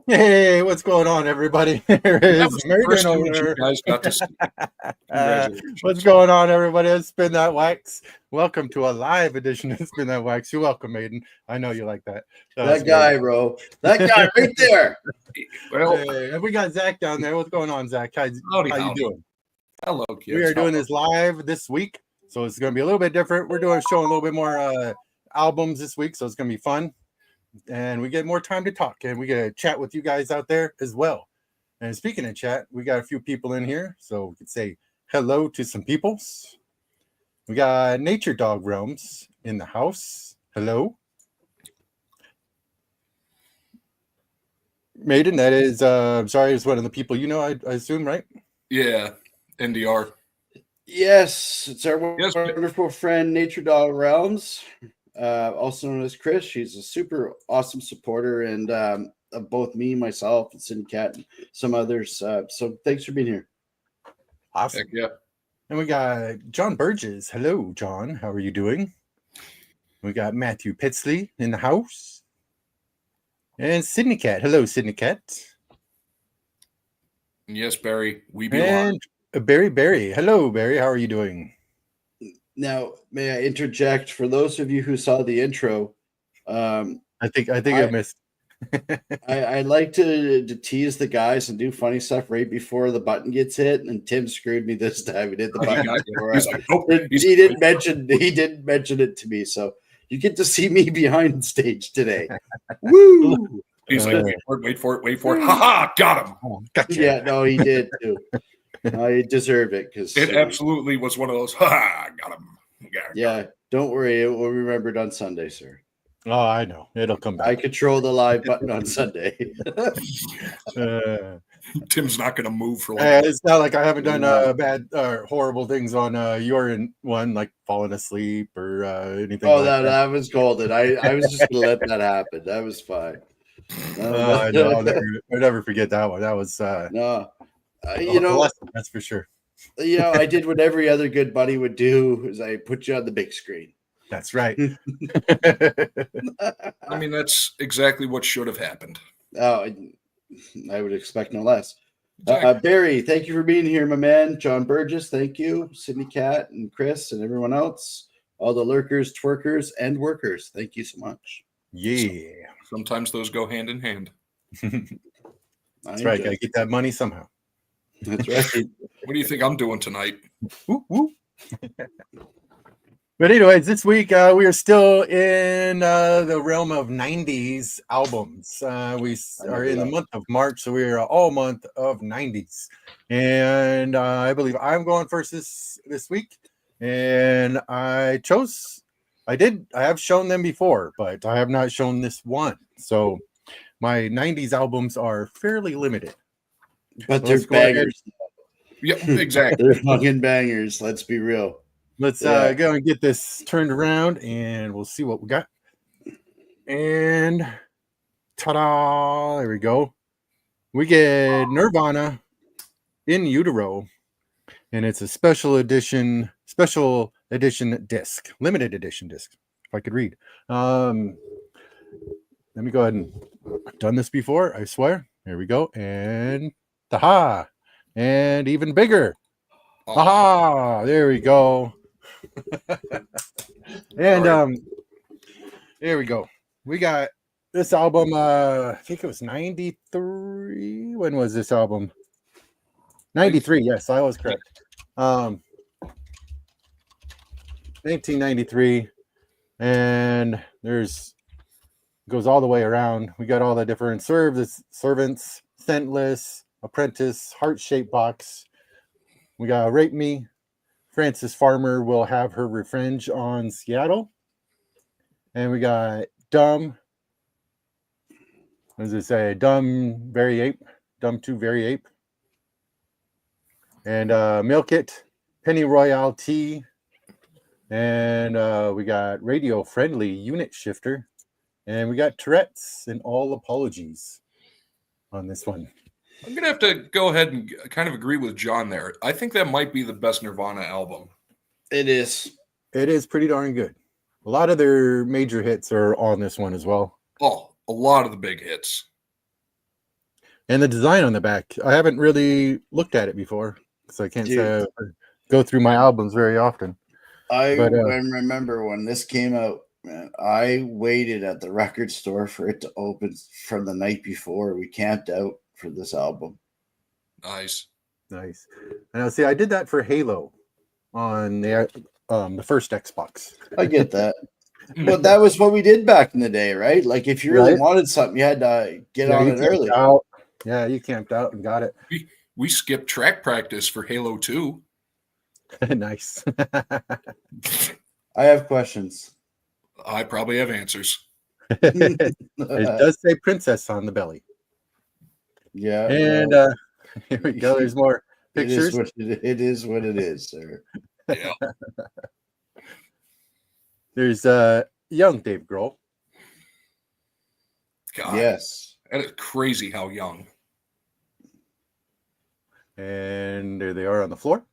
Hey, what's going on, everybody? Here That is was the Maiden first over image you there. guys got to see. What's Congratulations. going on, everybody? It's Spin That Wax. Welcome to a live edition of Spin That Wax. You're welcome, Maiden. I know you like that. That was That great. guy, bro. That guy right there. Well, Hey, and we got Zach down there. What's going on, Zach? How howdy. you doing? Hello, We kids. are doing this live this week, so it's going to be a little bit different. We're doing showing a little bit more albums this week, so it's going to be fun. And we get more time to talk, and we get to chat with you guys out there as well. And speaking of chat, we got a few people in here, so we could say hello to some peoples. We got Nature Dog Realms in the house. Hello. Maiden, that is, I'm sorry, is one of the people you know, I assume, right? Yeah, NDR. Yes, it's our Yes, wonderful friend Nature Dog Realms, also known as Chris. She's a super awesome supporter and of both me, myself, and Cindy Cat, and some others. So thanks for being here. Awesome. Heck yeah. And we got John Burgess. Hello, John. How are you doing? We got Matthew Pitsley in the house. And Sydney Cat. Hello, Sydney Cat. Yes, Barry. We be And Barry. Hello, Barry. How are you doing? Now, may I interject for those of you who saw the intro? I think I missed. I like to tease the guys and do funny stuff right before the button gets hit, and Tim screwed me this time. He did the button. He's like, nope. He didn't mention it to me, so you get to see me behind stage today. Woo! He's like, wait for it. Ha ha! Got him. Oh, gotcha. Yeah, no, he did too. I deserve it because It absolutely was one of those. Ha ha! Got him. Yeah, don't worry. It will be remembered on Sunday, sir. Oh, I know. It'll come back. I control the live button on Sunday. Tim's not going to move for like. It's not like I haven't done bad or horrible things on your one, like falling asleep or anything. Oh, like that was golden. I was just gonna let that happen. That was fine. No, I'll never forget that one. That was no, lesson, that's for sure. I did what every other good buddy would do: is I put you on the big screen. That's right. I mean, that's exactly what should have happened. Oh, I would expect no less. Exactly. Barry, thank you for being here, my man. John Burgess, thank you. Sydney Cat and Chris and everyone else, all the lurkers, twerkers, and workers. Thank you so much. Yeah. Sometimes those go hand in hand. That's right. Gotta get that money somehow. That's right. What do you think I'm doing tonight? Woo, woo. But anyways, this week we are still in the realm of 90s albums. We are in the month of March, so we are all month of 90s. And I believe I'm going first this week. And I have shown them before, but I have not shown this one. So my 90s albums are fairly limited. But they're bangers. Yeah, exactly. They're fucking bangers. Let's be real. Let's go and get this turned around and we'll see what we got. And ta-da! There we go. We get Nirvana In Utero. And it's a special edition disc, limited edition disc, if I could read. Let me go ahead and I've done this before, I swear. There we go. And ta-ha! And even bigger. Aha! There we go. And there we go. We got this album. I think it was 93. When was this album? 93. Yes, I was correct. 1993, and goes all the way around. We got all the different servants, scentless, apprentice, heart-shaped box. We got Rape Me. Frances Farmer will have her revenge on Seattle. And we got Dumb. What does it say? Dumb 2 Very Ape. And Milk It, Penny Royale Tea. And we got Radio Friendly Unit Shifter. And we got Tourette's and All Apologies on this one. I'm going to have to go ahead and kind of agree with John there. I think that might be the best Nirvana album. It is. It is pretty darn good. A lot of their major hits are on this one as well. Oh, a lot of the big hits. And the design on the back, I haven't really looked at it before, so I can't say I go through my albums very often. I But remember when this came out, man, I waited at the record store for it to open from the night before. We camped out for this album. Nice. Nice. And I'll see, I did that for Halo on the first Xbox. I get that. But that was what we did back in the day, right? Like if you really wanted something, you had to get on it early. Yeah, you camped out and got it. We skipped track practice for Halo 2. Nice. I have questions. I probably have answers. It does say princess on the belly. Yeah. And here we go. There's more pictures. It is what it is, sir. Yeah. There's young Dave Grohl. God. Yes. That is crazy how young. And there they are on the floor.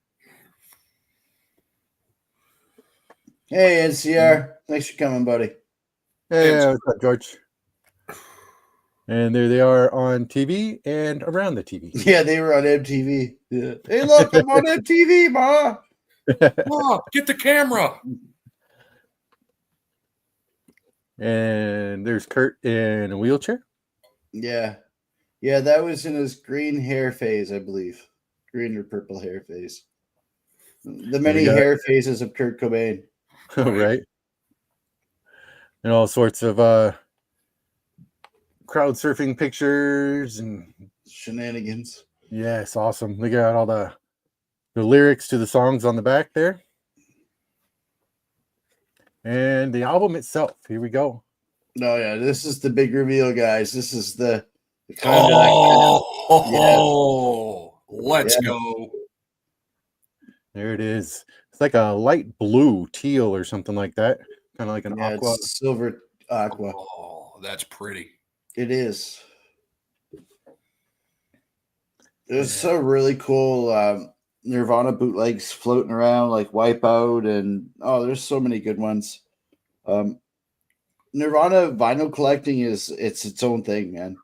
Hey, NCR. Thanks for coming, buddy. Hey, what's up, George? And there they are on TV and around the TV. Yeah, they were on MTV. Yeah. Hey, look, I'm on MTV, Ma. Ma, get the camera. And there's Kurt in a wheelchair. Yeah. Yeah, that was in his green hair phase, I believe. Green or purple hair phase. The many hair phases of Kurt Cobain. Right. And all sorts of crowd surfing pictures and shenanigans. Yes, awesome. They got all the lyrics to the songs on the back there. And the album itself. Here we go. No, yeah, this is the big reveal, guys. This is the let's go. There it is. It's like a light blue, teal, or something like that. Kind of like an aqua. It's silver aqua. Oh, that's pretty. It is. There's some really cool Nirvana bootlegs floating around, like Wipeout, and there's so many good ones. Nirvana vinyl collecting is its own thing, man,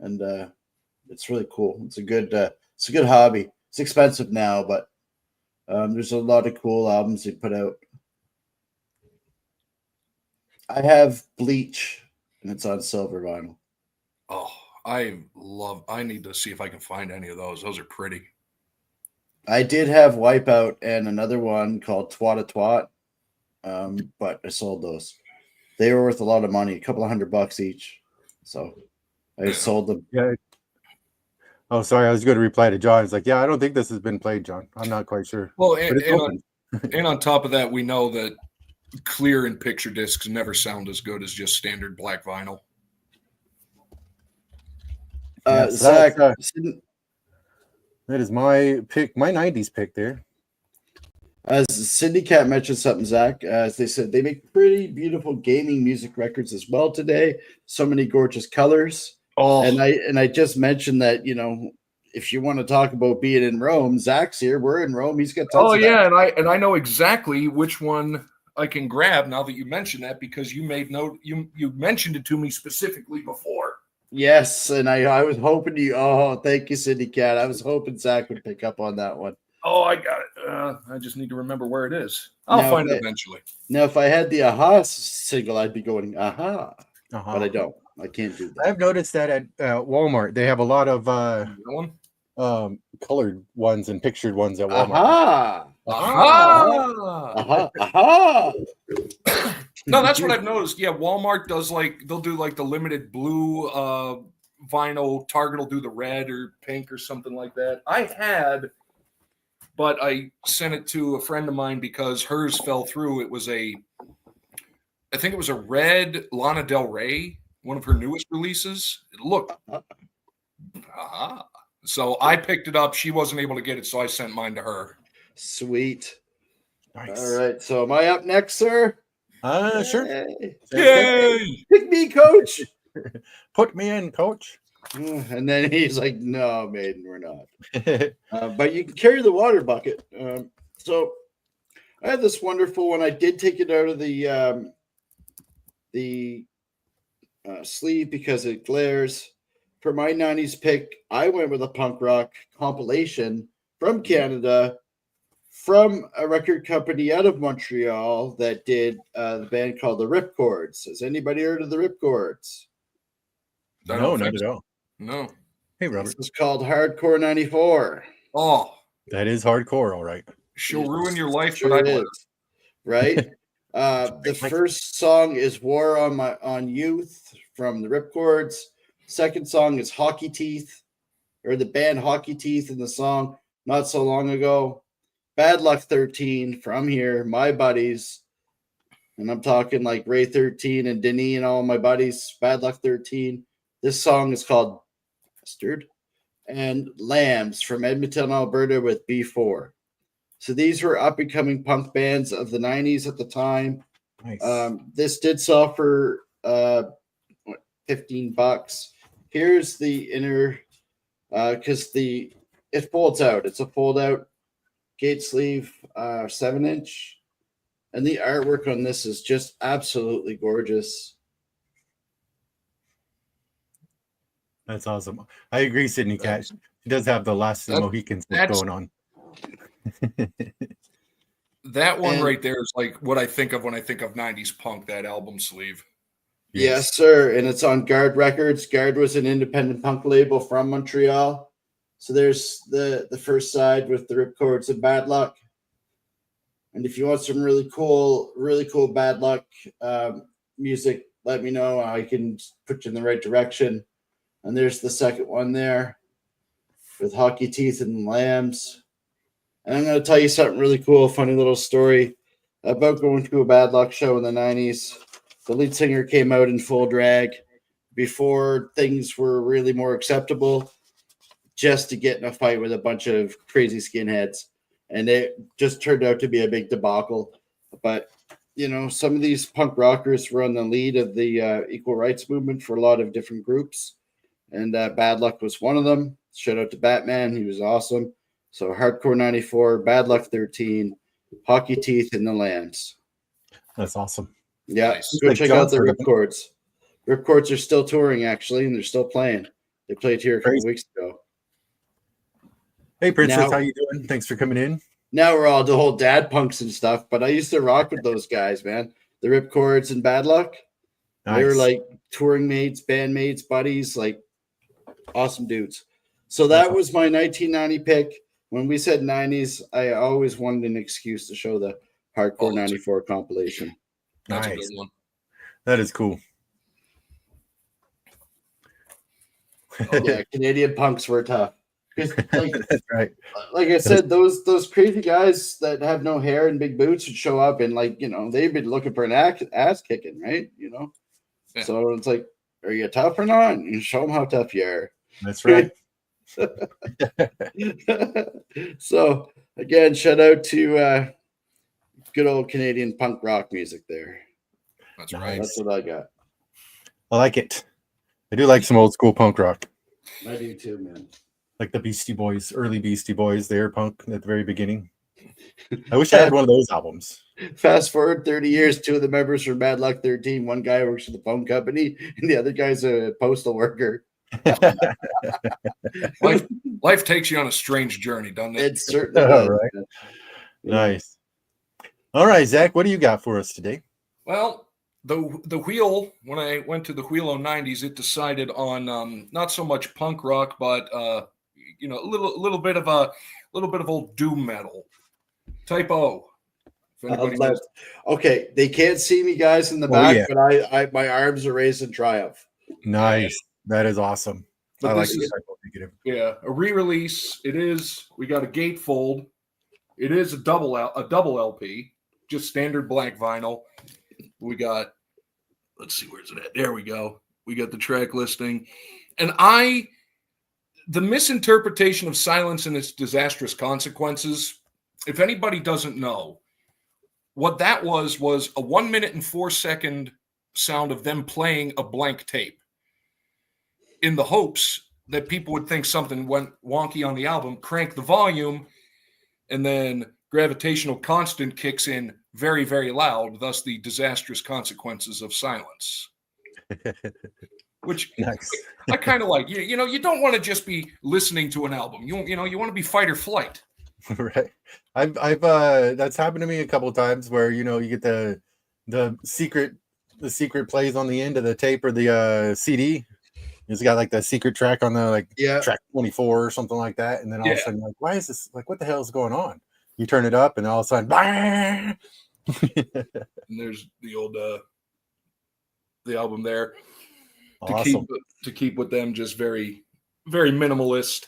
and it's really cool. It's a good hobby. It's expensive now, but there's a lot of cool albums they put out. I have Bleach, and it's on silver vinyl. Oh, I need to see if I can find any of those. Those are pretty. I did have Wipeout and another one called Twat Twat, but I sold those. They were worth a lot of money, a couple of $100 each. So I sold them. Yeah. Oh, sorry. I was going to reply to John. It's like, yeah, I don't think this has been played, John. I'm not quite sure. Well, and on top of that, we know that clear and picture discs never sound as good as just standard black vinyl. Zach, that is my pick, my 90s pick there. As Cindy Cat mentioned something, Zach, as they said, they make pretty beautiful gaming music records as well today. So many gorgeous colors. Oh, and I just mentioned that, if you want to talk about being in Rome, Zach's here. We're in Rome. He's got tons of that. and I know exactly which one I can grab now that you mentioned that, because you made note. You mentioned it to me specifically before. Yes, and I was hoping you. Oh, thank you, Cindy Cat. I was hoping Zach would pick up on that one. Oh, I got it. I just need to remember where it is. I'll find it eventually. Now, if I had the Aha single, I'd be going Aha, but I don't. I can't do that. I've noticed that at Walmart they have a lot of colored ones and pictured ones at Walmart. Aha! No, that's what I've noticed. Yeah, Walmart does they'll do the limited blue vinyl. Target will do the red or pink or something like that. I had, but I sent it to a friend of mine because hers fell through. I think it was a red Lana Del Rey, one of her newest releases. It looked. So I picked it up. She wasn't able to get it, so I sent mine to her. Sweet. Nice. All right. So am I up next, sir? Sure. Yay! Pick me, coach. Put me in, coach. And then he's like, "No, Maiden, we're not." But you can carry the water bucket. So I had this wonderful one. I did take it out of the sleeve because it glares. for my 90s pick, I went with a punk rock compilation from Canada, from a record company out of Montreal that did the band called the Ripcords. Has anybody heard of the Ripcords? No, not at all. No. Hey, Robert. This is called Hardcore 94. Oh, That is hardcore, all right. she'll ruin your life, Sure but I is. live. Right? The first song is War on Youth from the Ripcords. Second song is Hockey Teeth, or the band Hockey Teeth in the song Not So Long Ago. Bad Luck 13 from here, my buddies. And I'm talking like Ray 13 and Denny and all my buddies. Bad Luck 13. This song is called Bastard. And Lambs from Edmonton, Alberta with B4. So these were up-and-coming punk bands of the 90s at the time. Nice. This did sell for $15. Here's the inner, because it folds out. It's a fold-out gate sleeve 7-inch. And the artwork on this is just absolutely gorgeous. That's awesome. I agree, Sydney Cat. She does have the last of the Mohicans going on. That one right there is like what I think of when I think of 90s punk, that album sleeve. Yes, sir. And it's on Guard Records. Guard was an independent punk label from Montreal. So there's the first side with the Ripcords and Bad Luck. And if you want some really cool Bad Luck music, let me know. I can put you in the right direction. And there's the second one there with Hockey Teeth and Lambs. And I'm going to tell you something really cool, funny little story about going to a Bad Luck show in the 90s. The lead singer came out in full drag before things were really more acceptable, just to get in a fight with a bunch of crazy skinheads. And it just turned out to be a big debacle. But, you know, some of these punk rockers were on the lead of the equal rights movement for a lot of different groups. And Bad Luck was one of them. Shout out to Batman. He was awesome. So Hardcore 94, Bad Luck 13, Hockey Teeth, and the Lambs. That's awesome. Yeah, Nice. go check out the Ripcords. Ripcords are still touring, actually, and they're still playing. They played here a couple weeks ago. Hey, Princess, how you doing? Thanks for coming in. Now we're all the whole dad punks and stuff, but I used to rock with those guys, man. The Ripcords and Bad Luck. Nice. They were like touring mates, bandmates, buddies, like awesome dudes. So that was my 1990 pick. When we said 90s, I always wanted an excuse to show the Hardcore 94 compilation. That's a good one. That is cool. Yeah, Canadian punks were tough. Like, that's right. Like I said, those crazy guys that have no hair and big boots would show up and, like, you know, they've been looking for an ass kicking, right? You know? Yeah. So it's like, are you tough or not? You show them how tough you are. That's right. So again, shout out to good old Canadian punk rock music there. That's right. That's what I got. I like it. I do like some old school punk rock. I do too, man. Like the Beastie Boys, early Beastie Boys, they were punk at the very beginning. I wish I had one of those albums. Fast forward 30 years, two of the members from Bad Luck 13, one guy works for the phone company and the other guy's a postal worker. Life takes you on a strange journey, doesn't it? It certainly does. Right. Nice. All right, Zach, what do you got for us today? Well, the wheel, when I went to the Wheel 90s, it decided on not so much punk rock, but you know, a little bit of old doom metal. Type O. Okay, they can't see me, guys, in the back, but I my arms are raised in triumph. Nice. That is awesome. But I like it. Yeah, a re-release. It is. We got a gatefold. It is a double LP, just standard black vinyl. We got. Let's see, where's it at? There we go. We got the track listing, and the misinterpretation of Silence and its disastrous consequences. If anybody doesn't know, what that was a 1 minute and 4 second sound of them playing a blank tape, in the hopes that people would think something went wonky on the album, crank the volume, and then gravitational constant kicks in very, very loud, thus the disastrous consequences of Silence. which Nice. I kind of like. You know, you don't want to just be listening to an album. You want to be fight or flight. Right. I've that's happened to me a couple of times where you get the secret plays on the end of the tape or the CD. It's got like the secret track on the track 24 or something like that, and then all of a sudden like, why is this what the hell is going on? You turn it up and all of a sudden and there's the old the album there. Awesome. To keep with them, just very, very minimalist.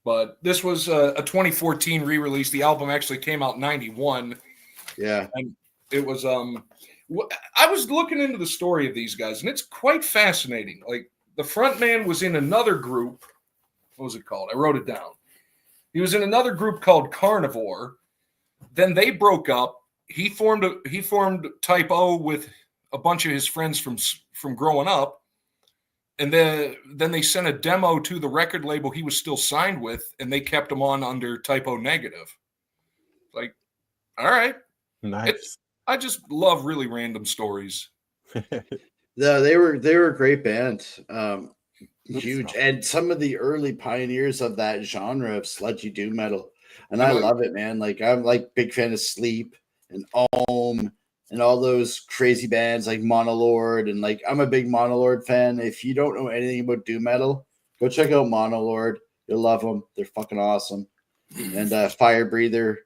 But this was a 2014 re-release. The album actually came out in 91. Yeah. And it was I was looking into the story of these guys, and it's quite fascinating. Like, the front man was in another group. What was it called? I wrote it down. He was in another group called Carnivore. Then they broke up. He formed Type O with a bunch of his friends from growing up. And then they sent a demo to the record label he was still signed with, and they kept him on under Type O Negative. Like, all right. Nice. I just love really random stories. No, they were a great band. Huge. And some of the early pioneers of that genre of sludgy doom metal. And I love it, man. Like, I'm like big fan of Sleep and Ohm and all those crazy bands like Monolord. And like, I'm a big Monolord fan. If you don't know anything about doom metal, go check out Monolord. You'll love them. They're fucking awesome. And Fire Breather.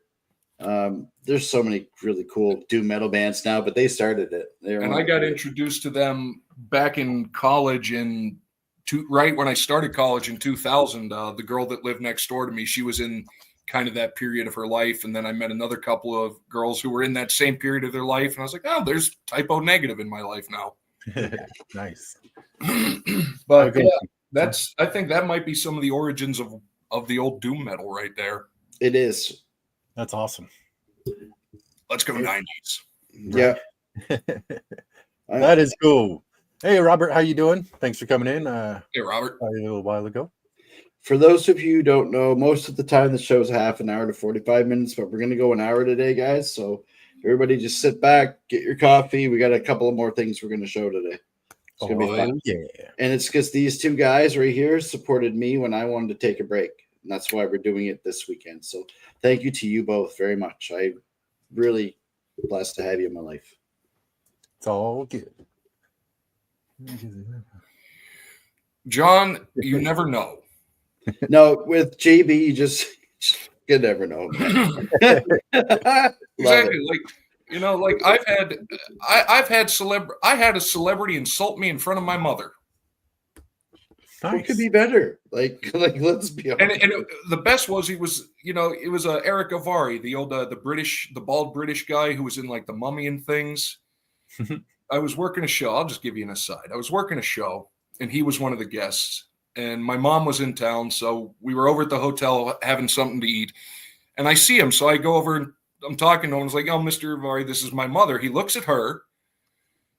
There's so many really cool doom metal bands now, but they started it. And I got introduced to them back in college right when I started college in 2000. The girl that lived next door to me, she was in kind of that period of her life. And then I met another couple of girls who were in that same period of their life. And I was like, oh, there's Type O Negative in my life now. Nice. But yeah, I think that might be some of the origins of the old doom metal right there. It is. That's awesome. Let's go 90s. Yeah. That is cool. Hey, Robert, how you doing? Thanks for coming in. Hey, Robert. A little while ago. For those of you who don't know, most of the time the show's half an hour to 45 minutes, but we're going to go an hour today, guys. So everybody just sit back, get your coffee. We got a couple of more things we're going to show today. It's going to be fun. Yeah. And it's because these two guys right here supported me when I wanted to take a break. And that's why we're doing it this weekend. So thank you to you both very much. I really blessed to have you in my life. It's all good. John, you never know. No, with JB, you never know. Exactly. Like, I had a celebrity insult me in front of my mother. Nice. What could be better? Like let's be honest. And the best was it was Eric Avari, the bald British guy who was in like the Mummy and things. I was working a show. I'll just give you an aside. I was working a show, and he was one of the guests. And my mom was in town, so we were over at the hotel having something to eat. And I see him, so I go over and I'm talking to him. I was like, "Oh, Mr. Avari, this is my mother." He looks at her.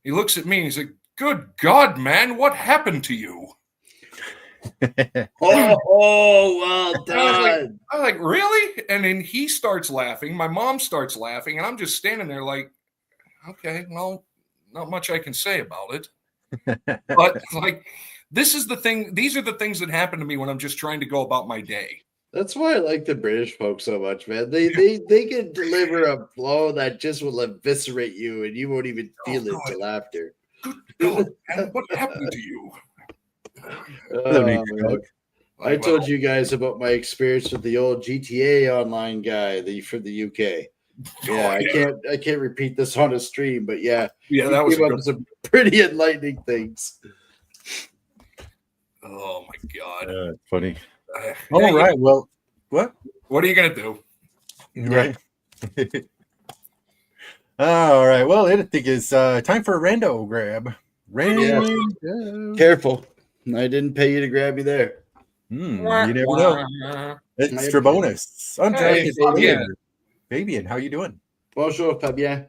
He looks at me, and he's like, "Good God, man, what happened to you?" Well done. I was like, really? And then he starts laughing. My mom starts laughing, and I'm just standing there like, okay, well, not much I can say about it. But like, this is the thing. These are the things that happen to me when I'm just trying to go about my day. That's why I like the British folks so much, man. They can deliver a blow that just will eviscerate you, and you won't even feel it till after. Good God, man, what happened to you? I told you guys about my experience with the old GTA online guy from the UK. Yeah, I can't repeat this on a stream, but yeah, that was some pretty enlightening things. Oh my God, funny. All right, well, what are you gonna do? Right. All right. Well, I think it's time for a rando grab. Rando. Careful. I didn't pay you to grab you there. You never know. Extra bonus. Hey, Fabian, how you doing? Bonjour, Fabien.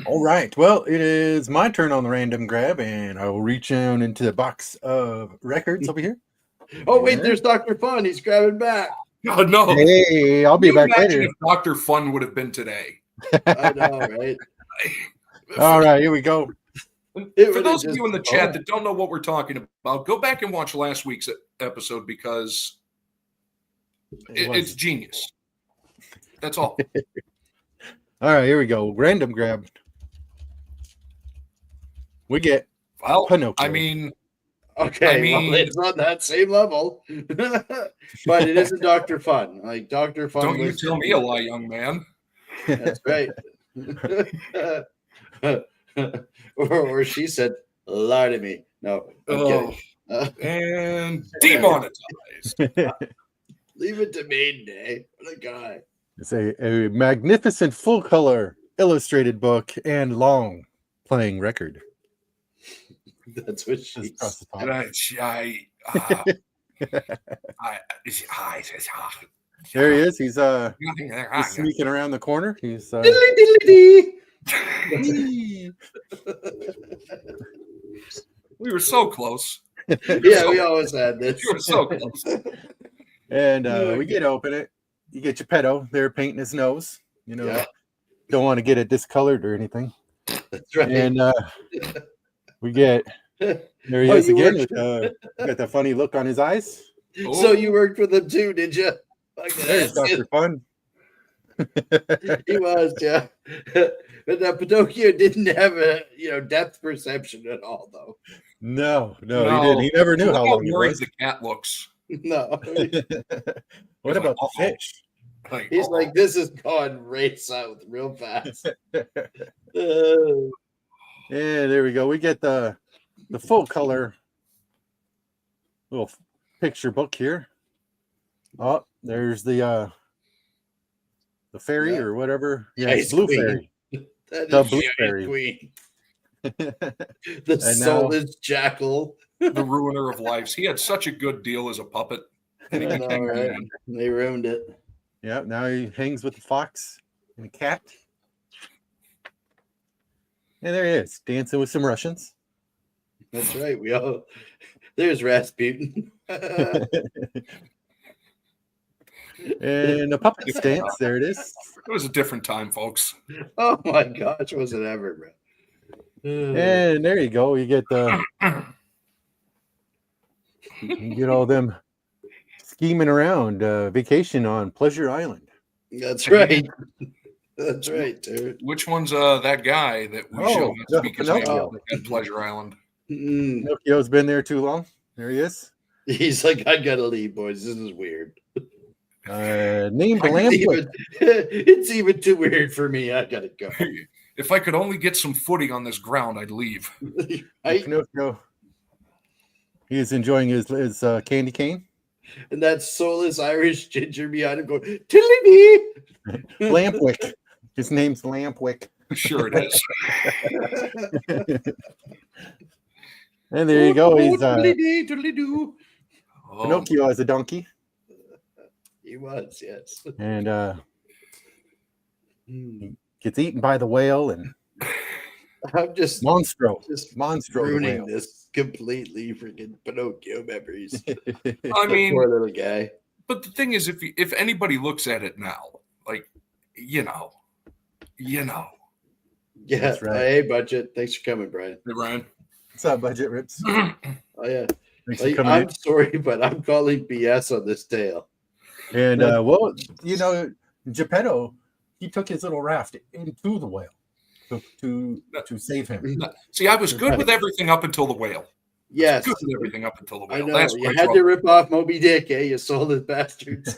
All right. Well, it is my turn on the random grab, and I will reach down into the box of records over here. Oh, wait, there's Dr. Fun. He's grabbing back. Oh, no. Hey, I'll be back later. If Dr. Fun would have been today. I know, right? All right, here we go. For those of you in the chat that don't know what we're talking about, go back and watch last week's episode because it's genius. That's all. All right, here we go. Random grab. We get Pinocchio. I mean, well, it's on that same level, but it isn't Dr. Fun. Like Dr. Fun. Don't you tell me a lie, young man. That's right. or she said, lie to me. No, I'm kidding. And demonetized. Leave it to Maiden Day. What a guy. It's a magnificent full color illustrated book and long playing record. That's what she There he is. He's sneaking around the corner. He's we were so close. We always had this. We were so close. And we get to open it. You get Geppetto there painting his nose. You know, don't want to get it discolored or anything. That's right. And we get there he is again with got that funny look on his eyes. So you worked with him too, did you? There's Dr. Fun. He was, yeah. But Pinocchio didn't have a depth perception at all, though. No, he didn't. He never knew how long he was. The cat looks. No. What about the fish? He's like, this has gone right south real fast. Yeah, there we go. We get the full color little picture book here. Oh, there's the fairy or whatever. Yeah, it's blue fairy. The blue fairy queen. The soulless jackal. The ruiner of lives. He had such a good deal as a puppet. And They ruined it. Yeah, now he hangs with the fox and the cat. And there he is, dancing with some Russians. That's right. There's Rasputin. And a puppet stance. There it is. It was a different time, folks. Oh my gosh, was it ever, bro? And there you go. You get all them scheming around vacation on Pleasure Island. That's right. That's right, dude. Which one's that guy that we showed not speak his name at Pleasure Island? Pinocchio's been there too long. There he is. He's like, I gotta leave, boys. This is weird. Named Lampwick. It's even too weird for me. I gotta go. If I could only get some footing on this ground, I'd leave. Pinocchio. He is enjoying his candy cane. And that soulless Irish ginger behind him going, Tiddly-dee! Lampwick. His name's Lampwick. Sure it is. And there you go. He's Tiddly-dee. Pinocchio as a donkey. He was, yes. And he gets eaten by the whale, and I'm just Monstro ruining this completely freaking Pinocchio memories. I mean, poor little guy. But the thing is, if anybody looks at it now, like you know. Yeah, that's right. Hey, Budget. Thanks for coming, Brian. Hey, Brian. What's up, Budget Rips? Oh yeah. I'm sorry, but I'm calling BS on this tale. And Geppetto, he took his little raft into the whale to save him. See, I was good with everything up until the whale. Yes, good with everything up until the whale. I know. You had to rip off Moby Dick, you soulless bastards.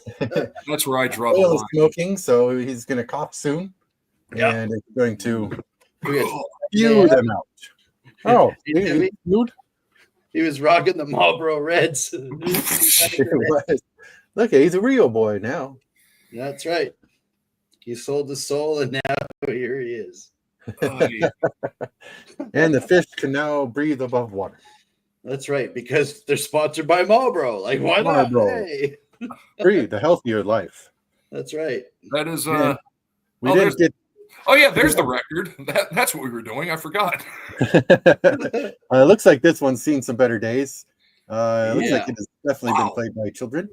That's where I draw the line. Whale is smoking, so he's going to cough soon, and it's going to spew them out. Oh, he was rocking the Marlboro Reds. Look, he's a real boy now. That's right. He sold his soul, and now here he is. And the fish can now breathe above water. That's right, because they're sponsored by Marlboro. Like, why not? Hey. Breathe a healthier life. That's right. That is we didn't get. Oh yeah, there's the record. That's what we were doing. I forgot. It looks like this one's seen some better days. It looks like it has definitely been played by children.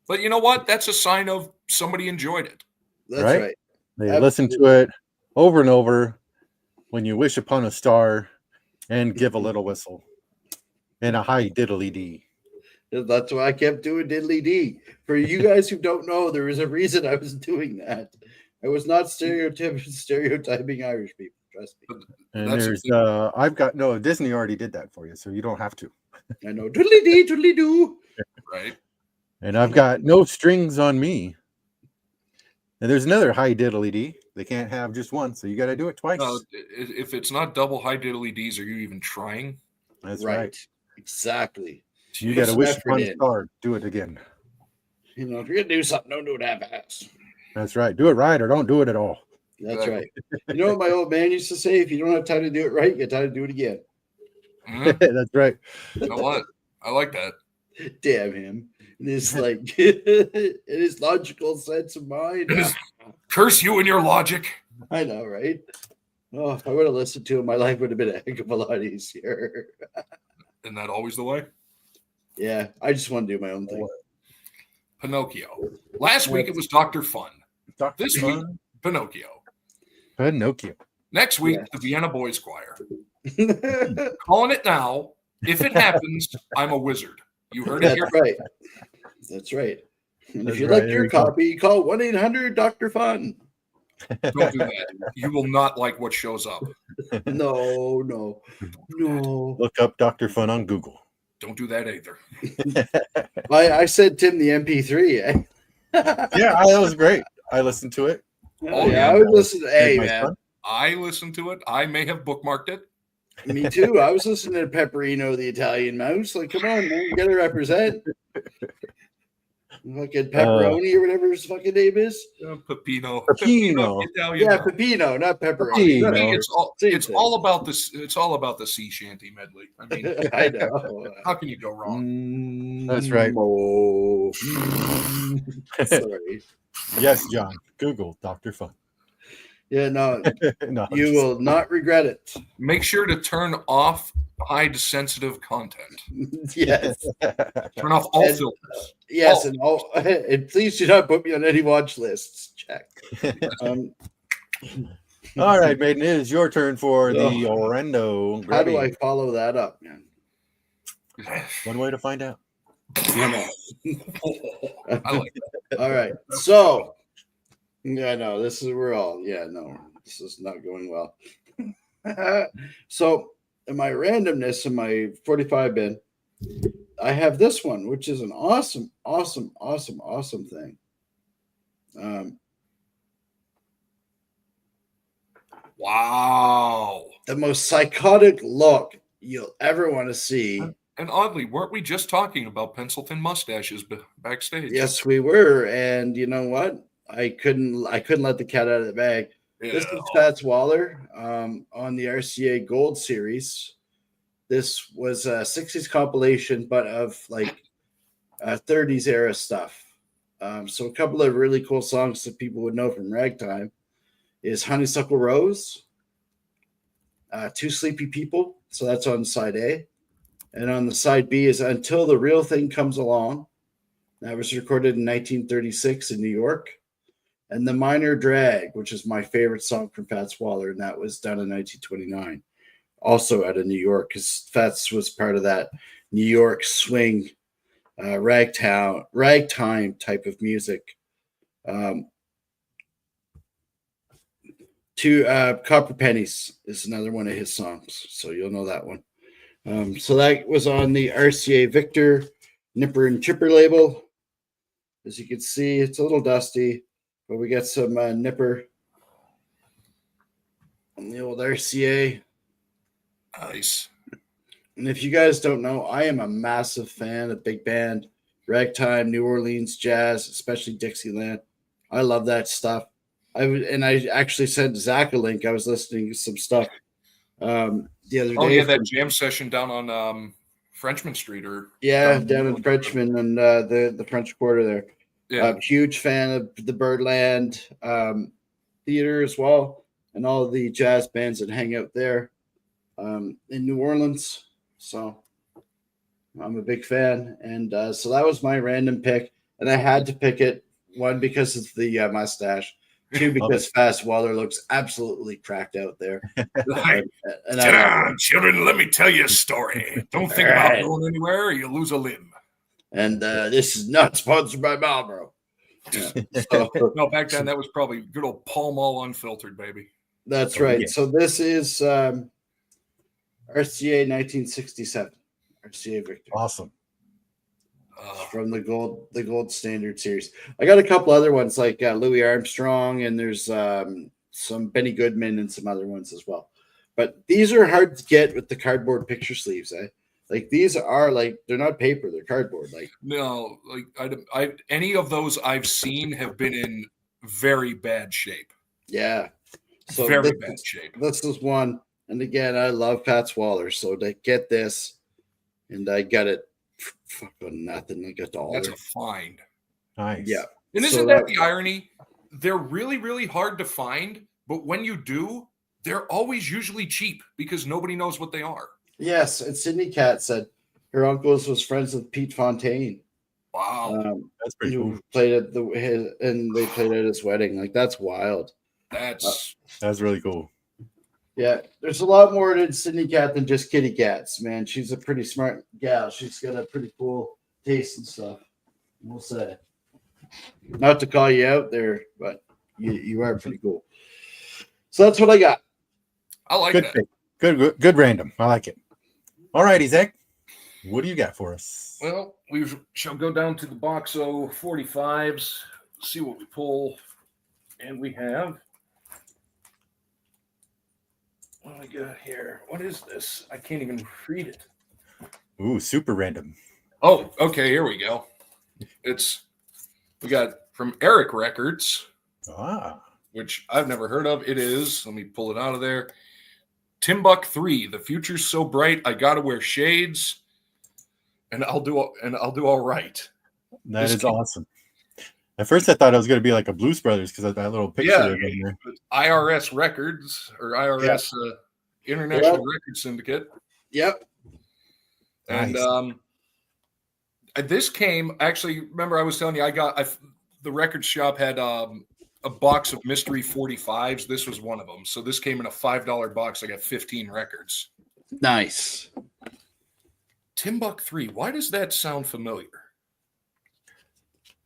But you know what? That's a sign of somebody enjoyed it. That's right. They listened to it over and over. when you wish upon a star and give a little whistle and a high diddly dee. That's why I kept doing diddly dee. For you guys who don't know, there is a reason I was doing that. I was not stereotyping Irish people. Trust me. And That's there's I've got no Disney already did that for you, so you don't have to. I know diddly dee, diddly doo. right. And I've got no strings on me. And there's another high diddly dee. They can't have just one, so you got to do it twice. No, if it's not double high diddly D's, are you even trying? That's right. Exactly. You got to Put wish some upon effort a in. star. Do it again. You know, if you're gonna do something, don't do it half-ass. That's right. Do it right or don't do it at all. That's Exactly. right. You know what my old man used to say? If you don't have time to do it right, you got time to do it again. Mhm. That's right. You know what? I like that. Damn him. And it's like in his logical sense of mind. Curse you and your logic. I know, right? Oh, if I would have listened to him, my life would have been a heck of a lot easier. Isn't that always the way? Yeah, I just want to do my own thing. Pinocchio. Last week it was Dr. Fun. Dr. This week, Pinocchio. Pinocchio. Next week, Yes. the Vienna Boys Choir. Calling it now. If it happens, I'm a wizard. You heard it That's here. right. That's right. And That's if you'd right. like There your you go. copy, call 1-800-Dr. Don't do that. You will not like what shows up. No. Look up Dr. Fun on Google. Don't do that either. I sent Tim the MP3. Eh? Yeah, that was great. I listened to it. Oh, yeah, yeah. I was listening. Hey, My man. son. I listened to it. I may have bookmarked it. Me too. I was listening to Pepperino, the Italian mouse. Like, come on, man. You got to represent. Fucking pepperoni or whatever his fucking name is. Pepino. Pepino. Italian. Yeah, Pepino, not pepperoni. Pepino. I mean, it's all Same it's thing. all about this. It's all about the sea shanty medley. I mean, I know. how can you go wrong? That's right. Oh. Sorry. Yes, John. Google Dr. Fun. Yeah, no, No, you will not regret it. Make sure to turn off high sensitive content. Yes. Turn off all And- filters. Yes, Oh. and please do not put me on any watch lists. Check. All right, Maiden, it is your turn for the Oh. Orlando. How do I Grubby. follow that up, man? One way to find out. I know. I like that. All right. So, yeah, no, this is this is not going well. So, in my randomness in my 45 bin, I have this one, which is an awesome thing. Wow. The most psychotic look you'll ever want to see. And oddly, weren't we just talking about pencil-thin mustaches backstage? Yes, we were, and you know what? I couldn't let the cat out of the bag. Yeah. This is Fats Waller on the RCA Gold series. This was a 60s compilation, but of like 30s era stuff. So a couple of really cool songs that people would know from Ragtime is Honeysuckle Rose, Two Sleepy People. So that's on side A. And on the side B is Until the Real Thing Comes Along. That was recorded in 1936 in New York. And The Minor Drag, which is my favorite song from Fats Waller, and that was done in 1929. Also out of New York, because Fats was part of that New York swing, ragtime type of music. Copper Pennies is another one of his songs, so you'll know that one. So that was on the RCA Victor Nipper and Chipper label. As you can see, it's a little dusty, but we got some Nipper on the old RCA. Nice. And if you guys don't know, I am a massive fan of big band, ragtime, New Orleans jazz, especially Dixieland. I love that stuff. I actually sent Zach a link. I was listening to some stuff the other day. Oh yeah, that jam session down on Frenchman Street, or down in Frenchman and the French Quarter there. yeah. Huge fan of the Birdland Theater as well, and all the jazz bands that hang out there in New Orleans. So I'm a big fan, and so that was my random pick, and I had to pick it, one because of the mustache, Too, because Fats Waller looks absolutely cracked out there. Right. And Sit down, children. Let me tell you a story. Don't think about going anywhere or you'll lose a limb. And this is not sponsored by Marlboro. Yeah. So, no, back then that was probably good old Pall Mall Unfiltered, baby. That's right. Yeah. So this is RCA 1967. RCA Victor. Awesome. From the gold standard series. I got a couple other ones like Louis Armstrong, and there's some Benny Goodman and some other ones as well. But these are hard to get with the cardboard picture sleeves, eh? Like these are like they're not paper, they're cardboard. Like no, like I any of those I've seen have been in very bad shape. Yeah, so very bad shape. This is one, and again, I love Fats Waller, so to get this, and I got it. Fucking nothing. I got all. That's a find. Nice. Yeah. And isn't that the irony? They're really, really hard to find, but when you do, they're always usually cheap because nobody knows what they are. Yes, and Sydney Cat said her uncle was friends with Pete Fontaine. Wow, that's pretty cool. Played at and they played at his wedding. Like that's wild. That's really cool. Yeah, there's a lot more to Sydney Cat than just kitty cats, man. She's a pretty smart gal. She's got a pretty cool taste and stuff. We'll say. Not to call you out there, but you are pretty cool. So that's what I got. I like that. Good random. I like it. All righty, Zach. What do you got for us? Well, we shall go down to the box of 45s, see what we pull. And we have... What do I got here? What is this? I can't even read it. Ooh, super random. Oh, okay. Here we go. We got from Eric Records, which I've never heard of. It is, let me pull it out of there. Timbuk 3, the future's so bright, I gotta wear shades, and I'll do all right. That is awesome. At first, I thought it was going to be like a Blues Brothers because of that little picture. Yeah, IRS Records or IRS International Record Syndicate. Yep. And this came actually. Remember, I was telling you the record shop had a box of mystery 45s. This was one of them. So this came in a $5 box. I got 15 records. Nice. Timbuk 3. Why does that sound familiar?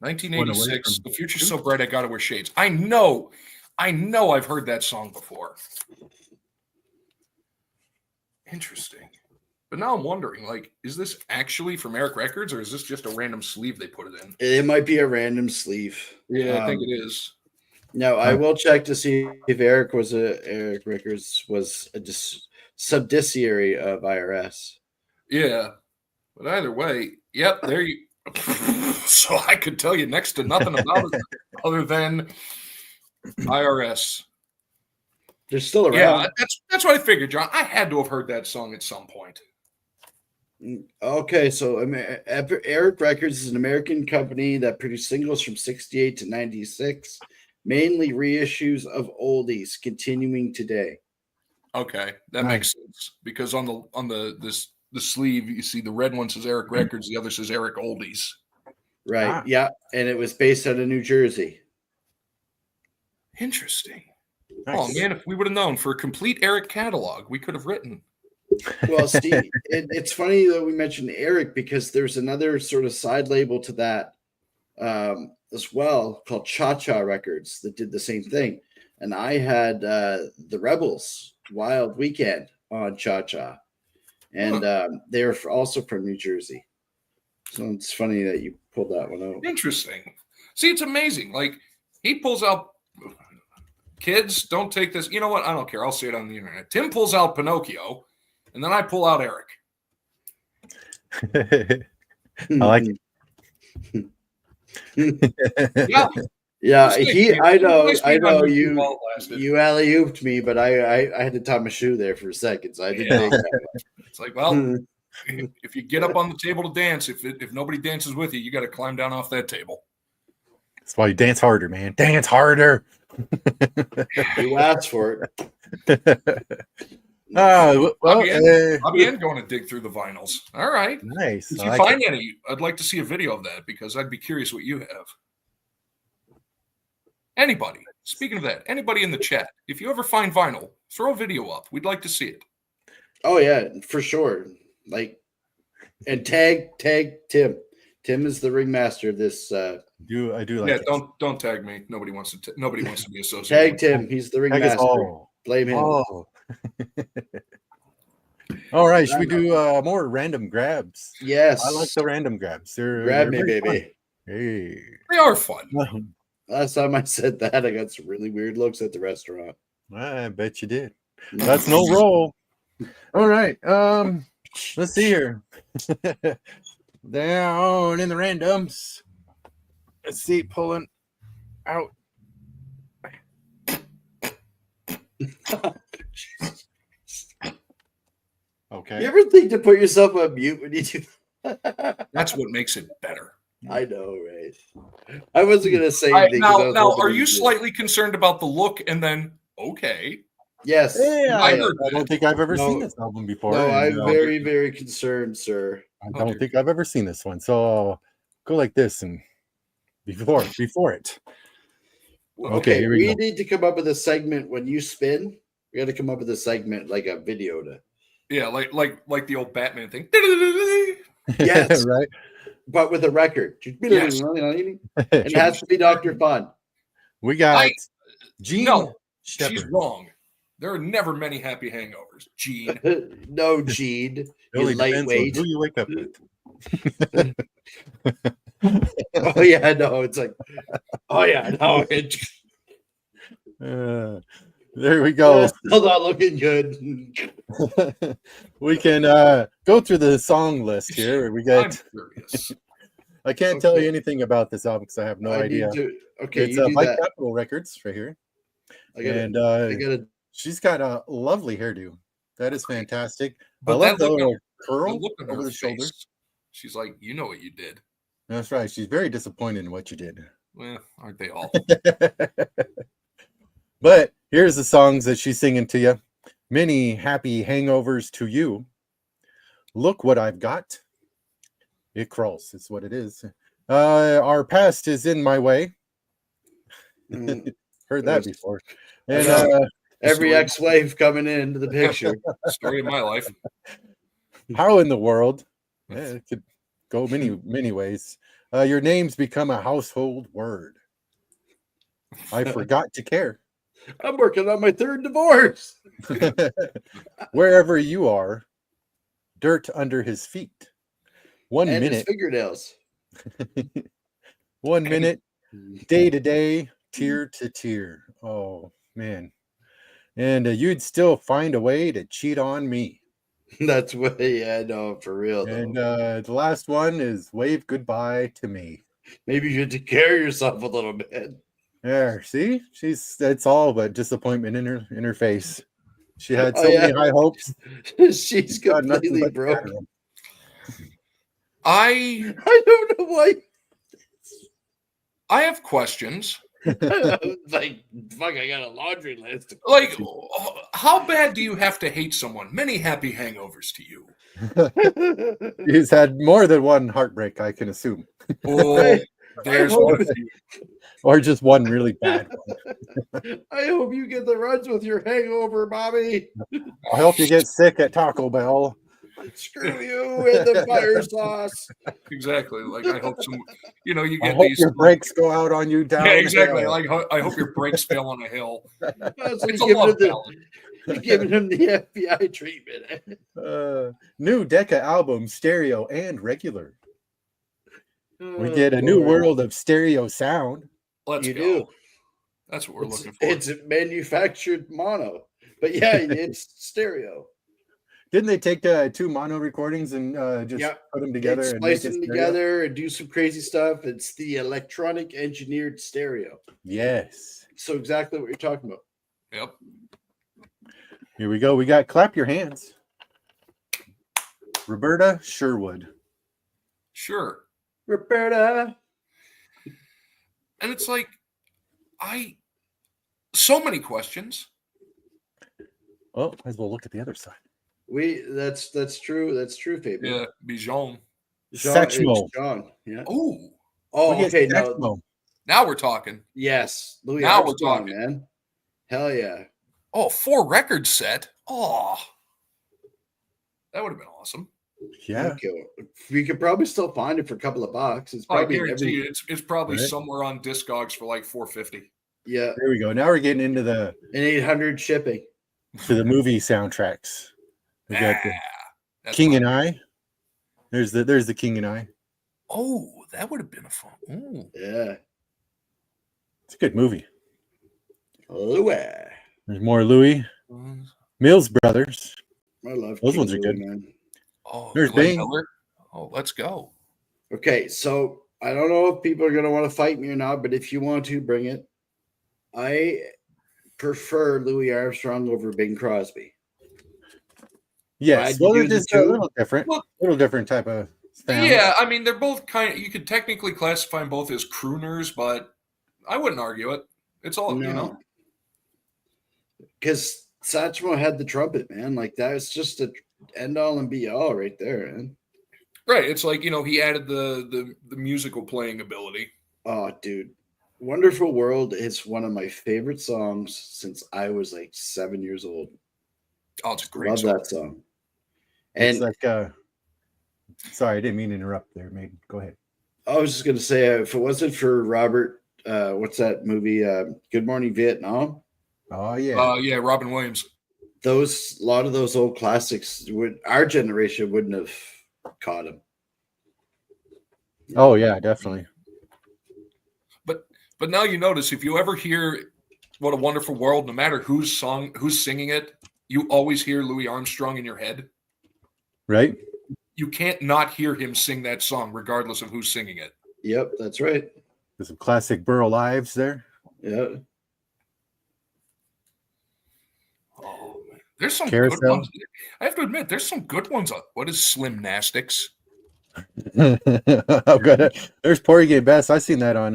1986, The Future's So Bright I Gotta Wear Shades. I know I've heard that song before. Interesting. But now I'm wondering, like, is this actually from Eric Records or is this just a random sleeve they put it in? It might be a random sleeve. Yeah, I think it is. No, I will check to see if Eric Records was a subsidiary of IRS. Yeah. But either way, yep, there you so I could tell you next to nothing about it other than IRS. They're still around. Yeah, that's what I figured, John. I had to have heard that song at some point. Okay, so Eric Records is an American company that produced singles from 68 to 96, mainly reissues of oldies, continuing today. Okay, that makes sense because on the sleeve, you see the red one says Eric Records, the other says Eric Oldies. Right. Yeah. And it was based out of New Jersey. Interesting. Nice. Oh, man, if we would have known for a complete Eric catalog, we could have written. Well, Steve, it's funny that we mentioned Eric because there's another sort of side label to that as well called Cha-Cha Records that did the same thing. And I had the Rebels Wild Weekend on Cha-Cha. And they were also from New Jersey. So it's funny that you pulled that one out. Interesting. See, it's amazing. Like, he pulls out, kids, don't take this. You know what? I don't care. I'll say it on the internet. Tim pulls out Pinocchio, and then I pull out Eric. I like it. Yeah. Yeah, I know you alley-ooped me, but I had to tie my shoe there for a second, so I didn't take that one. It's like, well, if you get up on the table to dance, if nobody dances with you, you got to climb down off that table. That's why you dance harder, man. Dance harder. You asked for it. Bobby N going to dig through the vinyls. All right. Nice. If you find any, I'd like to see a video of that because I'd be curious what you have. Anybody. Speaking of that, anybody in the chat, if you ever find vinyl, throw a video up. We'd like to see it. Oh yeah, for sure. Like, and tag Tim. Tim is the ringmaster of this. I do like Yeah, it. don't tag me. Nobody wants to be associated. Tag with Tim. He's the Tag us ringmaster. all. Blame him. Oh. All right, should we do more random grabs? Yes. I like the random grabs. Grab me, very baby. fun. Hey. They are fun. Last time I said that, I got some really weird looks at the restaurant. I bet you did. That's no roll. All right. Let's see here. Down in the randoms. Let's see, pulling out. Okay. You ever think to put yourself on mute when you do that? That's what makes it better. I know, right? I wasn't gonna say anything. Now, are you slightly concerned about the look? And then, okay, Yes. Yeah, I I heard don't think I've ever seen this album before. No, and, I'm very, very concerned, sir. I don't think I've ever seen this one. So I'll go like this and before it. Okay, here we go. need to come up with a segment when you spin. We got to come up with a segment like a video to. yeah, like the old Batman thing. Yes. Right. But with a record. Yes. It has to be Dr. Fun. We got Gene. No, Shepherd. she's wrong. There are never many happy hangovers. Gene. No, Gene. Really You depends on lightweight. who you wake up with. Oh yeah, no, it's like, oh yeah, no, there we go. still not looking good. We can go through the song list here. We I'm got. curious. I can't tell you anything about this album because I have no I idea. need to- okay, It's you do by that. Capitol Records right here, I gotta, and I gotta. she's got a lovely hairdo. That is fantastic. But I love that the look little the curl look on over her the shoulder. face. She's like, you know what you did. That's right. She's very disappointed in what you did. Well, aren't they all? But here's the songs that she's singing to you. Many happy hangovers to you. Look what I've got. It crawls. It's what it is. Our past is in my way. Heard that before. And Every ex-wife coming into the picture. Story of my life. how in the world? Yeah, it could go many ways. Your name's become a household word. I forgot to care. I'm working on my third divorce. Wherever you are, dirt under his feet. 1 And his minute, fingernails. 1 minute, day to day, tear to tear. Oh man. And you'd still find a way to cheat on me. That's what, yeah, no, for real. Though. And the last one is wave goodbye to me. Maybe you should take care of yourself a little bit. There, see, it's all but disappointment in her face. She had so many high hopes. She's Got nothing completely but broken. shadow. I I don't know why. have questions. Like, fuck, I got a laundry list. Like, how bad do you have to hate someone? Many happy hangovers to you. He's had more than one heartbreak, I can assume. Oh, there's one of you. Or just one really bad one. I hope you get the runs with your hangover, Bobby. I hope you get sick at Taco Bell. Screw you and the fire sauce. Exactly. Like, I hope you I get hope these. your brakes go out on you down. Yeah, exactly. hill. Like, I hope your brakes fail on a hill. So It's a love ballad. you're giving him the FBI treatment. New Decca album, stereo and regular. We Oh, get a new boy. world of stereo sound. Let's You go. do. That's what we're It's, looking for. it's manufactured mono, but yeah, it's stereo. Didn't they take two mono recordings and just Yep. put them together and Splice make it them stereo? together and do some crazy stuff. It's the electronic engineered stereo. Yes. So exactly what you're talking about. Yep. Here we go. We got Clap Your Hands. Roberta Sherwood. Sure. Roberta. And it's like, so many questions. Oh, might as well look at the other side. That's true. That's true, Fabian. Yeah, Bijon. Satchmo. John. Yeah. Oh, Oh, We get okay. Now, Satchmo. Now we're talking. Yes, Louis Now we're Armstrong, talking. man. Hell yeah. Oh, 4 record set. Oh, that would have been awesome. Yeah. Okay. We could probably still find it for a couple of bucks. It's Oh, I probably in guarantee every. you, it's probably Right. somewhere on Discogs for like $4.50. Yeah, There we go. Now we're getting into the and 800 shipping. movie soundtracks. We got the That's King fine. and I. There's the King and I. Oh, that would have been a fun. Ooh. Yeah. It's a good movie. Louis. There's more Louis. Mills Brothers. I love Those King ones are Louis, good. man. Oh, There's Glenn Bing. Miller. Oh, let's go. Okay, so I don't know if people are going to want to fight me or not, but if you want to, bring it. I prefer Louis Armstrong over Bing Crosby. Yes. Brad, Well, you they're do the just a two? little different. Well, little different type of sound. yeah, I mean, they're both kind of, you could technically classify them both as crooners, but I wouldn't argue it. It's all, you know. Because Satchmo had the trumpet, man. Like, that was just a end all and be all right there, man. Right. It's like, he added the musical playing ability. Oh, dude. Wonderful World is one of my favorite songs since I was like 7 years old. Oh, it's a great Love song. that song. It's And like sorry, I didn't mean to interrupt there, Maiden. Go ahead. I was just gonna say, if it wasn't for Robert, what's that movie? Good Morning Vietnam. Oh yeah. Yeah, Robin Williams. A lot of those old classics our generation wouldn't have caught them. Oh yeah, definitely. But now you notice, if you ever hear What a Wonderful World, no matter who's singing it, you always hear Louis Armstrong in your head. Right? You can't not hear him sing that song, regardless of who's singing it. Yep, that's right. There's some classic Burl Lives there. Yeah. Oh, man. There's some Carousel. good ones. I have to admit, there's some good ones. What is Slimnastics? Oh, good. There's Porgy and Bess. I seen that on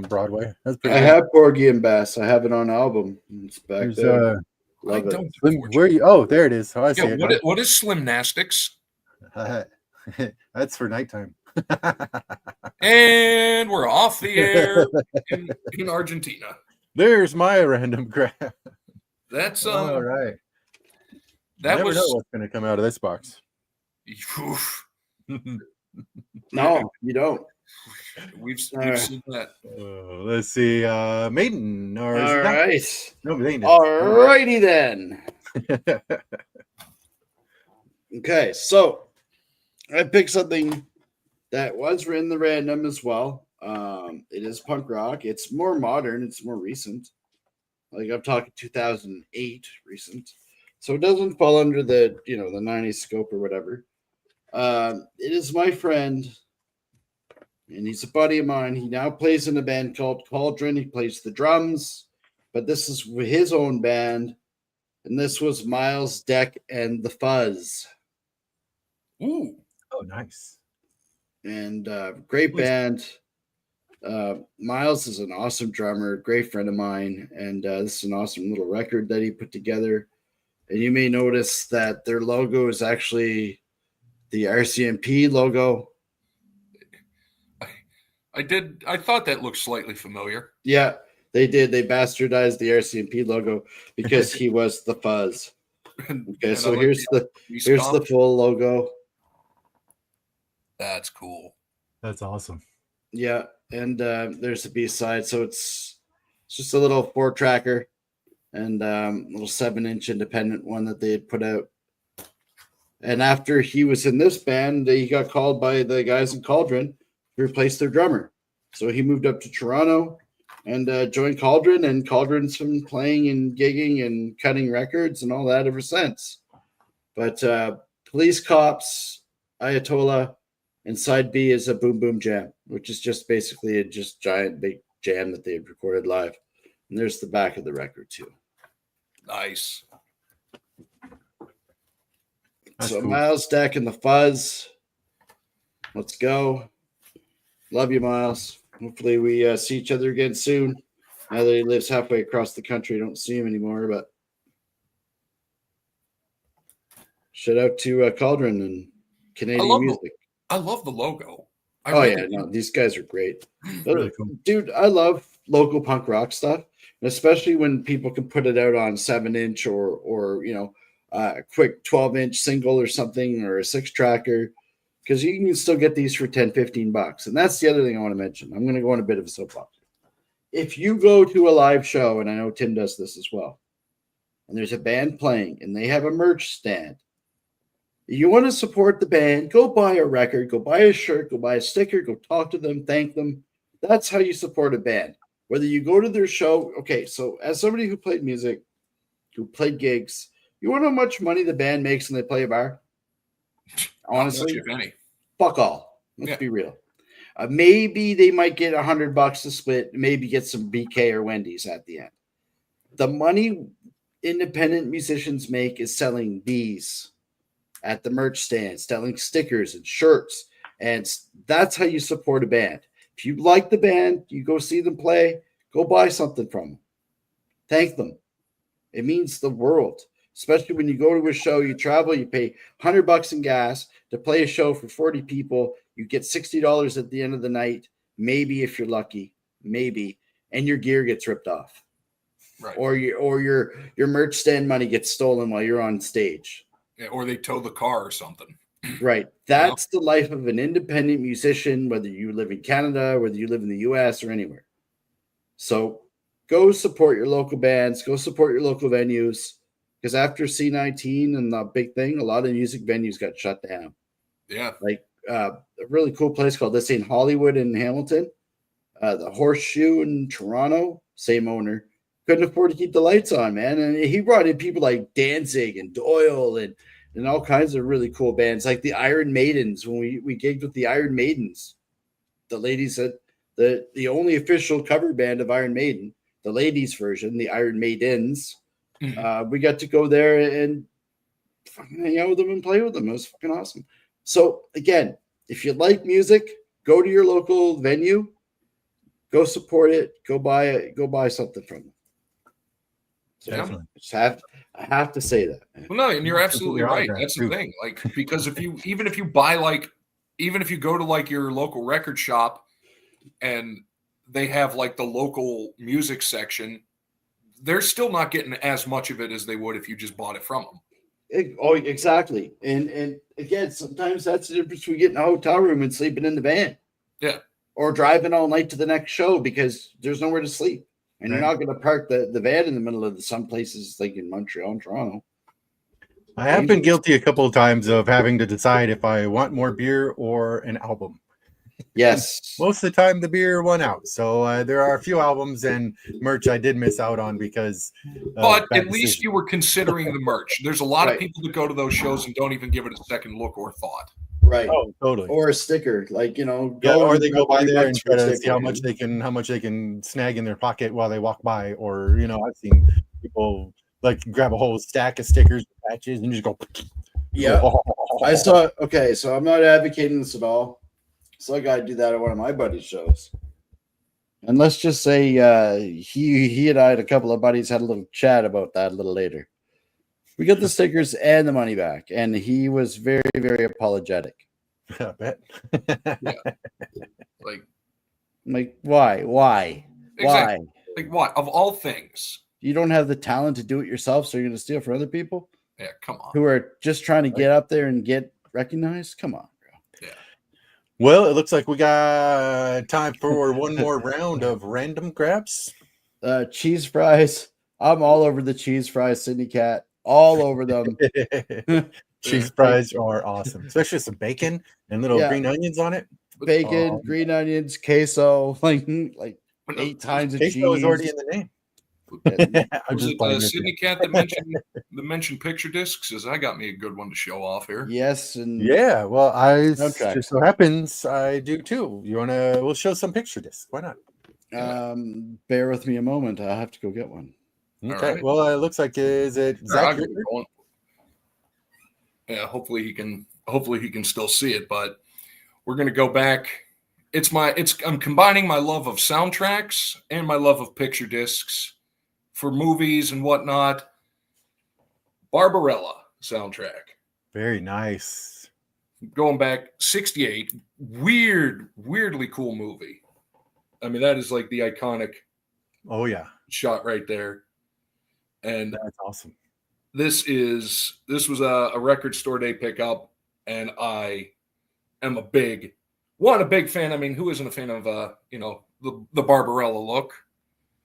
Broadway. That's pretty I good. have Porgy and Bess. I have it on album. It's back There's, there. I Love it. don't. where you? Oh, there it is. Oh, I see Yeah, it. what is Slimnastics? That's for nighttime. And we're off the air in Argentina. There's my random grab. That's All right. That Never was know what's going to come out of this box. oof. No, you don't. We've right. seen that. Let's see. Maiden. Or All right. No, Maiden. All righty then. Okay, so I picked something that was in the random as well. It is punk rock. It's more modern. It's more recent. Like I'm talking 2008 recent. So it doesn't fall under the the 90s scope or whatever. It is my friend, and he's a buddy of mine. He now plays in a band called Cauldron. He plays the drums, but this is his own band, and this was Miles Deck and the Fuzz. Ooh. Oh, nice. And great band. Miles is an awesome drummer, great friend of mine, and this is an awesome little record that he put together. And you may notice that their logo is actually the RCMP logo. I thought that looked slightly familiar. Yeah, they did. They bastardized the RCMP logo because he was the Fuzz. Okay, so here's the full logo. That's cool. That's awesome. Yeah, and there's the B-side. So it's just a little 4-tracker and little 7-inch independent one that they had put out. And after he was in this band, he got called by the guys in Cauldron to replace their drummer. So he moved up to Toronto and joined Cauldron, and Cauldron's been playing and gigging and cutting records and all that ever since. But Police Cops, Ayatollah, and side B is a Boom Boom Jam, which is just basically a just giant big jam that they had recorded live. And there's the back of the record too. Nice. That's so cool. Miles Deck and the Fuzz. Let's go. Love you, Miles. Hopefully we see each other again soon. Now that he lives halfway across the country, I don't see him anymore, but shout out to Cauldron and Canadian music. I love the logo. No, these guys are great. Really cool. Dude, I love local punk rock stuff, especially when people can put it out on 7-inch or a quick 12-inch single or something, or a 6-tracker, because you can still get these for $10-15. And that's the other thing I want to mention. I'm going to go on a bit of a soapbox. If you go to a live show, and I know Tim does this as well, and there's a band playing and they have a merch stand, you want to support the band, go buy a record, go buy a shirt, go buy a sticker, go talk to them, thank them. That's how you support a band. Whether you go to their show, okay, so as somebody who played music, who played gigs, you want to know how much money the band makes when they play a bar? Honestly, Not much, if any. Fuck all. Let's be real. Maybe they might get $100 to split, maybe get some BK or Wendy's at the end. The money independent musicians make is selling these at the merch stand, selling stickers and shirts. And that's how you support a band. If you like the band, you go see them play, go buy something from them. Thank them. It means the world. Especially when you go to a show, you travel, you pay $100 in gas to play a show for 40 people. You get $60 at the end of the night, maybe if you're lucky, maybe, and your gear gets ripped off. Right. Or your merch stand money gets stolen while you're on stage. Yeah, or they tow the car or something. Right. That's the life of an independent musician, whether you live in Canada, whether you live in the US or anywhere. So go support your local bands, go support your local venues. Because after C19 and the big thing, a lot of music venues got shut down. Yeah. Like a really cool place called This Ain't Hollywood in Hamilton. The Horseshoe in Toronto, same owner. Couldn't afford to keep the lights on, man. And he brought in people like Danzig and Doyle and all kinds of really cool bands, like the Iron Maidens. When we gigged with the Iron Maidens, the ladies at the only official cover band of Iron Maiden, the ladies version, the Iron Maidens. We got to go there and fucking hang out with them and play with them. It was fucking awesome. So again, if you like music, go to your local venue, go support it, go buy it, go buy something from them. So Definitely. I have to say that. Man. Well, no, and you're absolutely right. That's the thing. Like, because if you go to like your local record shop and they have like the local music section, they're still not getting as much of it as they would if you just bought it from them. Exactly. And again, sometimes that's the difference between getting a hotel room and sleeping in the van. Yeah. Or driving all night to the next show because there's nowhere to sleep. And you're not going to park the van in the middle of some places like in Montreal and Toronto. I have been guilty a couple of times of having to decide if I want more beer or an album. Yes. Most of the time, the beer won out. So there are a few albums and merch I did miss out on because. But at least you were considering the merch. There's a lot of people that go to those shows and don't even give it a second look or thought. Right. Oh, totally. Or a sticker, like or they go by there and try to see how much they can snag in their pocket while they walk by. Or I've seen people like grab a whole stack of stickers, patches, and just go. Yeah. I saw. Okay, so I'm not advocating this at all. So I got to do that at one of my buddies' shows. And let's just say he and I and a couple of buddies had a little chat about that a little later. We got the stickers and the money back, and he was very, very apologetic. I bet. Like why? Exactly. Like what? Of all things. You don't have the talent to do it yourself, so you're going to steal from other people? Yeah, come on. Who are just trying to get up there and get recognized? Come on, bro. Yeah. Well, it looks like we got time for one more round of random grabs. Cheese fries. I'm all over the cheese fries, Sydney Cat. All over them. Cheese fries are awesome, especially some bacon and little green onions on it. Bacon, green onions, queso, like 8 times of cheese. Queso is already in the name. Was it Sydney Cat that mentioned picture discs? Because I got me a good one to show off here. Yes, and yeah. Well, just so happens I do too. We'll show some picture discs. Why not? Bear with me a moment. I'll have to go get one. Okay. Right. Well, it looks like is it Zach? Yeah. Hopefully he can still see it, but we're gonna go back. I'm combining my love of soundtracks and my love of picture discs for movies and whatnot. Barbarella soundtrack. Very nice. going back 68, weirdly cool movie. I mean, that is like the iconic Oh yeah, shot right there. And that's awesome. this was a record store day pickup, and I am a big fan. I mean, who isn't a fan of the Barbarella look?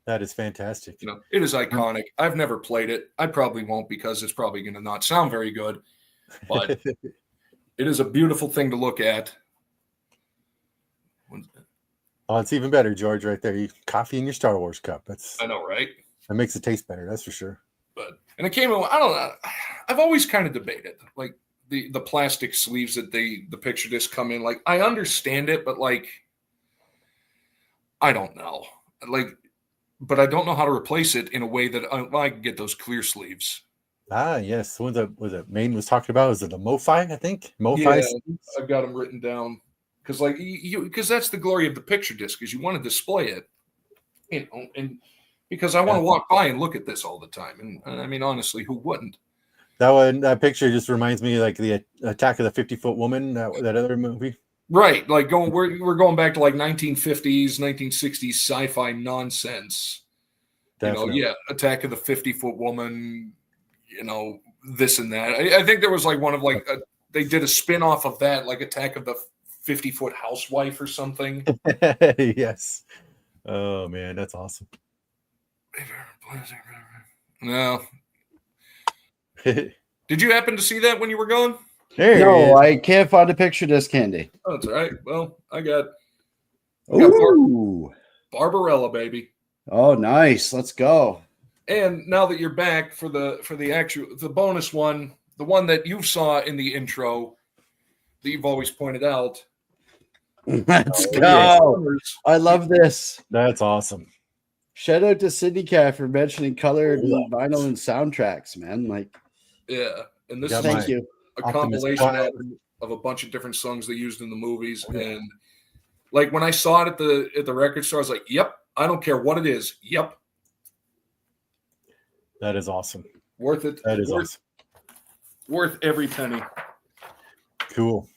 That is fantastic. It is iconic. I've never played it. I probably won't because it's probably going to not sound very good, but it is a beautiful thing to look at. Oh, it's even better, George, right there. You coffee in your Star Wars cup. I know, right? That makes it taste better, that's for sure. And it came out, I don't know. I've always kind of debated like the plastic sleeves that the picture discs come in. Like, I understand it, but like, I don't know. Like, but I don't know how to replace it in a way that I can get those clear sleeves. Ah, yes. The one that was it Maiden was talking about, was it the MoFi, I think? MoFi. Yeah, I've got them written down. Because like because that's the glory of the picture disc, is you want to display it, and because I want to walk by and look at this all the time. And I mean, honestly, who wouldn't? That picture just reminds me of like the Attack of the 50-Foot Woman, that other movie. Right, like we're going back to like 1950s, 1960s sci-fi nonsense. Definitely. Attack of the 50-Foot Woman, this and that. I think there was like one of like they did a spin-off of that, like Attack of the 50-Foot Housewife or something. Yes. Oh man, that's awesome. No. Did you happen to see that when you were gone? No, I can't find a picture disc handy. Oh, that's all right. Well, I got Barbarella, baby. Oh, nice. Let's go. And now that you're back for the bonus one, the one that you saw in the intro that you've always pointed out. Let's go. I love this. That's awesome. Shout out to Sydney Cat for mentioning colored vinyl and soundtracks, man. Like, yeah. And this thank you. A compilation of a bunch of different songs they used in the movies. And like when I saw it at the record store, I was like, yep, I don't care what it is. Yep. That is awesome. Worth it. That is awesome. Worth every penny. Cool.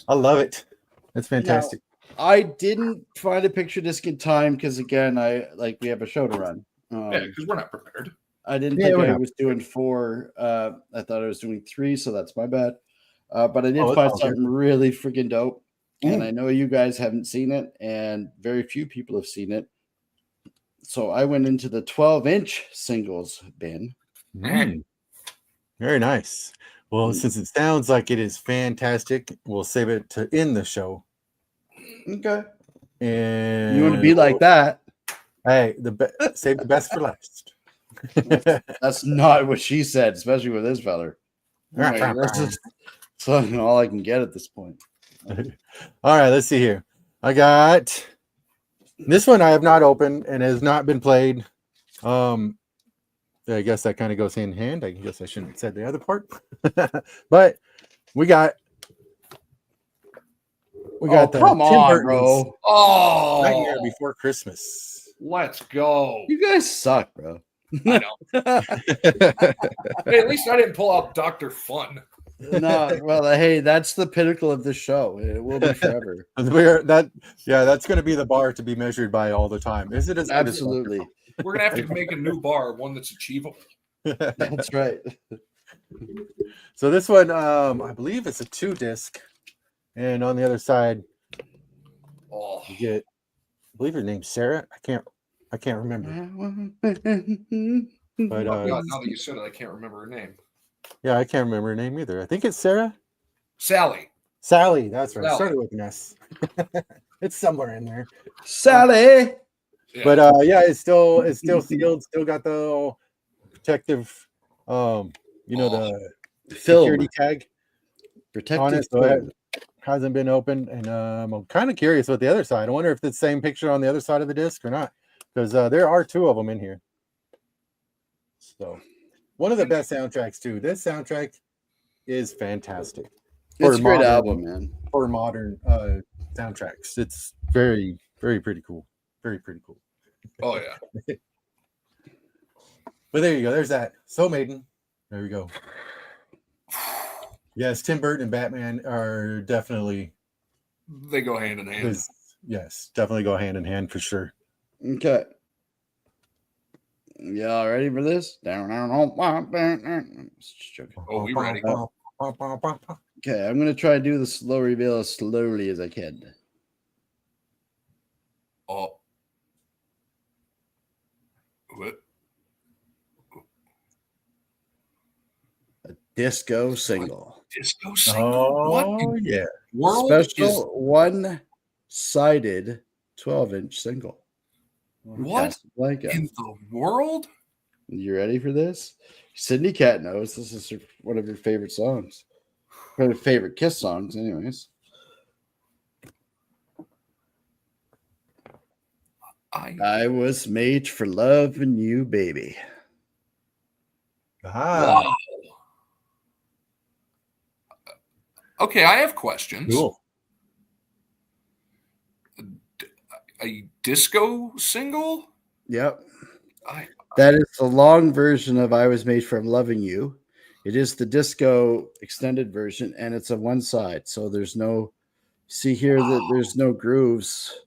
I love it. That's fantastic. Now, I didn't find a picture disc in time because, again, we have a show to run. Yeah, because we're not prepared. I didn't think I was doing 4. I thought I was doing 3, so that's my bad. But I did find something really freaking dope. And I know you guys haven't seen it, and very few people have seen it. So I went into the 12-inch singles bin. Very nice. Well, since it sounds like it is fantastic, we'll save it to end the show. Okay. And you want to be like that? Hey, save the best for last. That's not what she said, especially with this feller. That's all I can get at this point. All right, let's see here. I got this one I have not opened and has not been played. I guess that kind of goes hand in hand. I guess I shouldn't have said the other part. But we got the come Tim on, Burton's bro. Nightmare Before Christmas. Let's go. You guys suck, bro. I know. Hey, at least I didn't pull out Dr. Fun. No, well, hey, that's the pinnacle of the show. It will be forever. That's going to be the bar to be measured by all the time. Is it? Absolutely. We're gonna have to make a new bar, one that's achievable. That's right. So this one, I believe it's a 2-disc, and on the other side, you get, I believe her name's Sarah. I can't remember. But God, now that you said it, I can't remember her name. Yeah, I can't remember her name either. I think it's Sarah. Sally, that's right. Sally. Started with an S. It's somewhere in there. Sally. Yeah. But it's still sealed. Still got the protective, the security tag on it. So it hasn't been opened, and I'm kind of curious about the other side. I wonder if it's the same picture on the other side of the disc or not, because there are 2 of them in here. So, one of the best soundtracks too. This soundtrack is fantastic. It's a great album, man. For modern soundtracks, it's very, very pretty cool. Very pretty cool. Oh yeah. But there you go. There's that. So Maiden. There we go. Yes, Tim Burton and Batman are definitely They go hand in hand. yes, definitely go hand in hand for sure. Okay. Y'all ready for this? Just joking. Oh, we ready? Okay, I'm gonna try to do the slow reveal as slowly as I can. Oh. What? Disco single. Disco single? Oh, yeah. World Special one-sided 12-inch single. What Casablanca. in the world? You ready for this? Sydney Cat knows this is one of her favorite songs. Her favorite Kiss songs, anyways. I was made for loving you, baby. Ah, Wow. Okay, I have questions. cool. A disco single? Yep. That is the long version of I Was Made for Loving You. It is the disco extended version, and it's a one side. So there's no, see here that there's no grooves.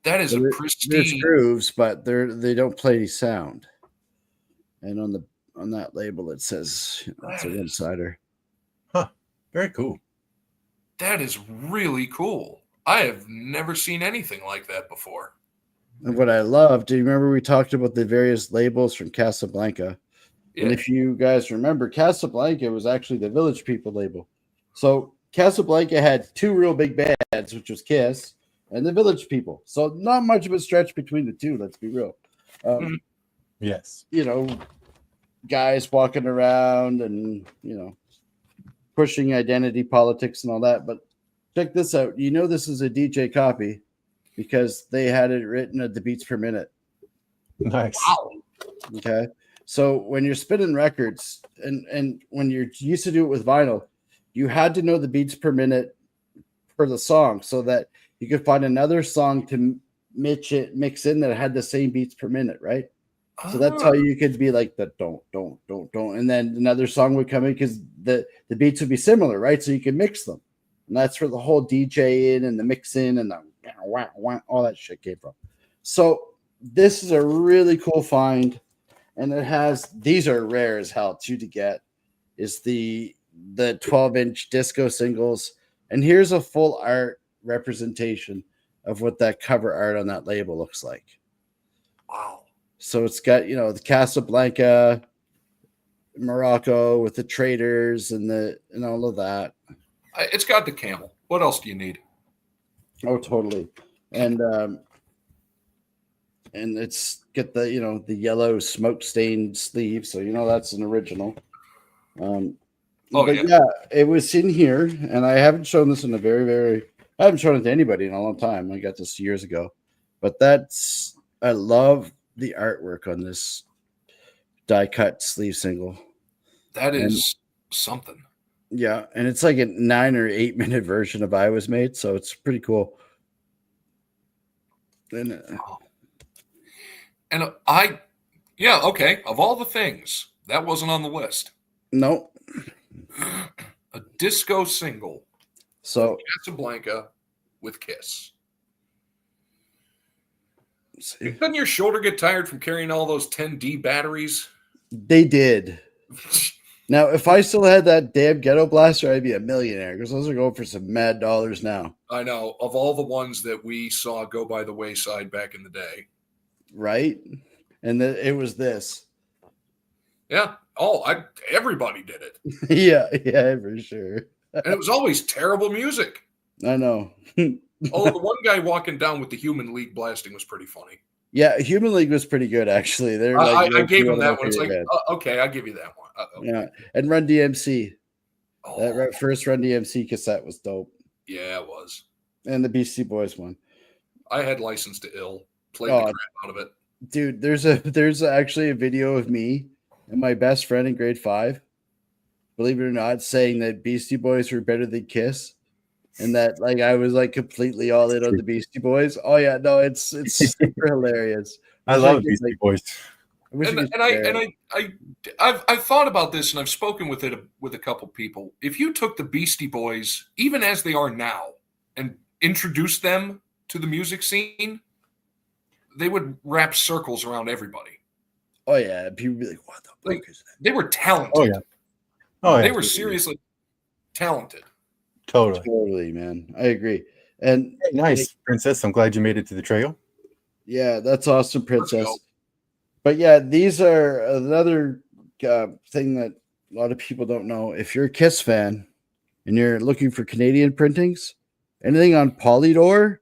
That is a There's pristine. grooves, but they don't play any sound. And on that label, it says it's a one sider. Huh. Very cool. That is really cool. I have never seen anything like that before. And what I love, do you remember we talked about the various labels from Casablanca? Yeah. And if you guys remember, Casablanca was actually the Village People label. So Casablanca had two real big bands, which was Kiss and the Village People. So not much of a stretch between the two, let's be real. Yes. You know, guys walking around and, pushing identity politics and all that. But check this out. You know this is a DJ copy because they had it written at the beats per minute. Nice. Wow. Okay. So when you're spinning records and when you're used to do it with vinyl, you had to know the beats per minute per the song so that you could find another song to mix in that had the same beats per minute, right? So that's how you could be like the don't, and then another song would come in because the beats would be similar, right? So you can mix them, and that's where the whole DJ in and the mix in and the all that shit came from. So this is a really cool find, and it has these are rare as hell too to get. Is the 12-inch disco singles, and here's a full art representation of what that cover art on that label looks like. Wow. So it's got, the Casablanca, Morocco with the traders and all of that. It's got the camel. What else do you need? Oh, totally. And it's got the, the yellow smoke stained sleeve. So, that's an original. Yeah, it was in here, and I haven't shown this in I haven't shown it to anybody in a long time. I got this years ago, but I love the artwork on this die cut sleeve single. That is something. Yeah, and it's like a 9 or 8 minute version of I Was Made, so it's pretty cool. And okay. Of all the things, that wasn't on the list. No. A disco single. So Casablanca with Kiss. Doesn't your shoulder get tired from carrying all those 10D batteries? They did. Now, if I still had that damn ghetto blaster, I'd be a millionaire because those are going for some mad dollars now. I know. Of all the ones that we saw go by the wayside back in the day. Right? And it was this. Yeah. Everybody did it. yeah, for sure. And it was always terrible music. I know. The one guy walking down with the Human League blasting was pretty funny. Yeah, Human League was pretty good, actually. They're I gave him that one. It's like, okay, I'll give you that one. Yeah, and Run DMC. That first Run DMC cassette was dope. Yeah, it was. And the Beastie Boys one. I had License to Ill. Played the crap out of it. Dude, there's actually a video of me and my best friend in grade 5, believe it or not, saying that Beastie Boys were better than Kiss. And that I was completely all in on the Beastie Boys. Oh yeah, no, it's super hilarious. I love Beastie Boys. I've thought about this, and I've spoken with a couple people. If you took the Beastie Boys, even as they are now, and introduced them to the music scene, they would wrap circles around everybody. Oh yeah, people would be like, "What the fuck is that?" They were talented. Oh yeah. Oh yeah. They were seriously talented. Totally, man. I agree. And hey, nice, Princess. I'm glad you made it to the trail. Yeah, that's awesome, Princess. But yeah, these are another thing that a lot of people don't know. If you're a Kiss fan and you're looking for Canadian printings, anything on Polydor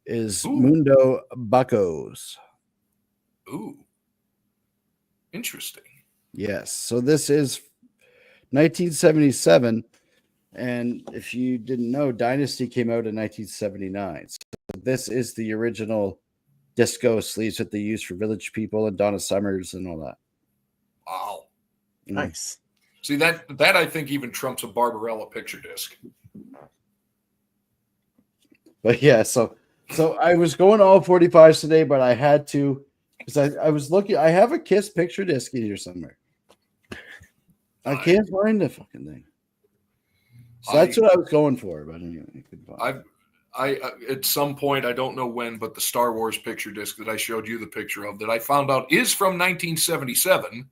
is Mundo Buccos. Ooh. Interesting. Yes. So this is 1977. And if you didn't know, Dynasty came out in 1979. So this is the original disco sleeves that they used for Village People and Donna Summers and all that. Wow. Nice. See, that I think even trumps a Barbarella picture disc. But yeah, so I was going all 45s today, but I had to because I was looking. I have a Kiss picture disc in here somewhere. I can't find the fucking thing. So that's what I was going for, but anyway, I couldn't find it. I at some point, I don't know when, but the Star Wars picture disc that I showed you the picture of that I found out is from 1977.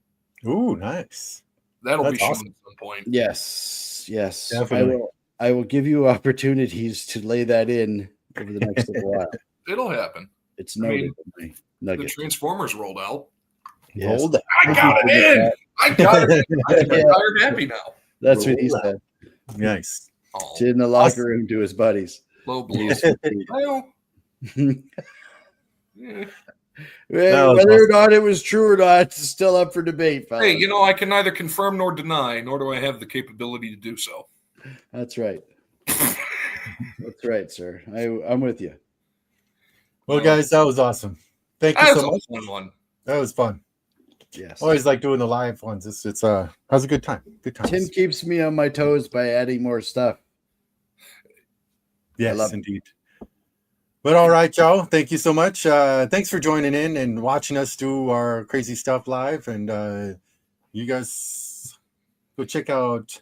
Ooh, nice. That'll be shown awesome. at some point. Yes. Definitely. I will give you opportunities to lay that in over the next little while. It'll happen. It's noted. The Transformers rolled out. Yes. I got it in. I got it in. I'm tired happy now. That's what he said. Nice. Oh. In the locker room to his buddies. Low blows. Yeah. Whether or not it was true or not, it's still up for debate, fellas. Hey, I can neither confirm nor deny, nor do I have the capability to do so. That's right. That's right, sir. I'm with you. Well, guys, that was awesome. Thank you so much. Fun one. That was fun. Yes. Always like doing the live ones. It's has a good time. Good time. Tim keeps me on my toes by adding more stuff. Yes, indeed. But all right, y'all. Thank you so much. Thanks for joining in and watching us do our crazy stuff live. And you guys go check out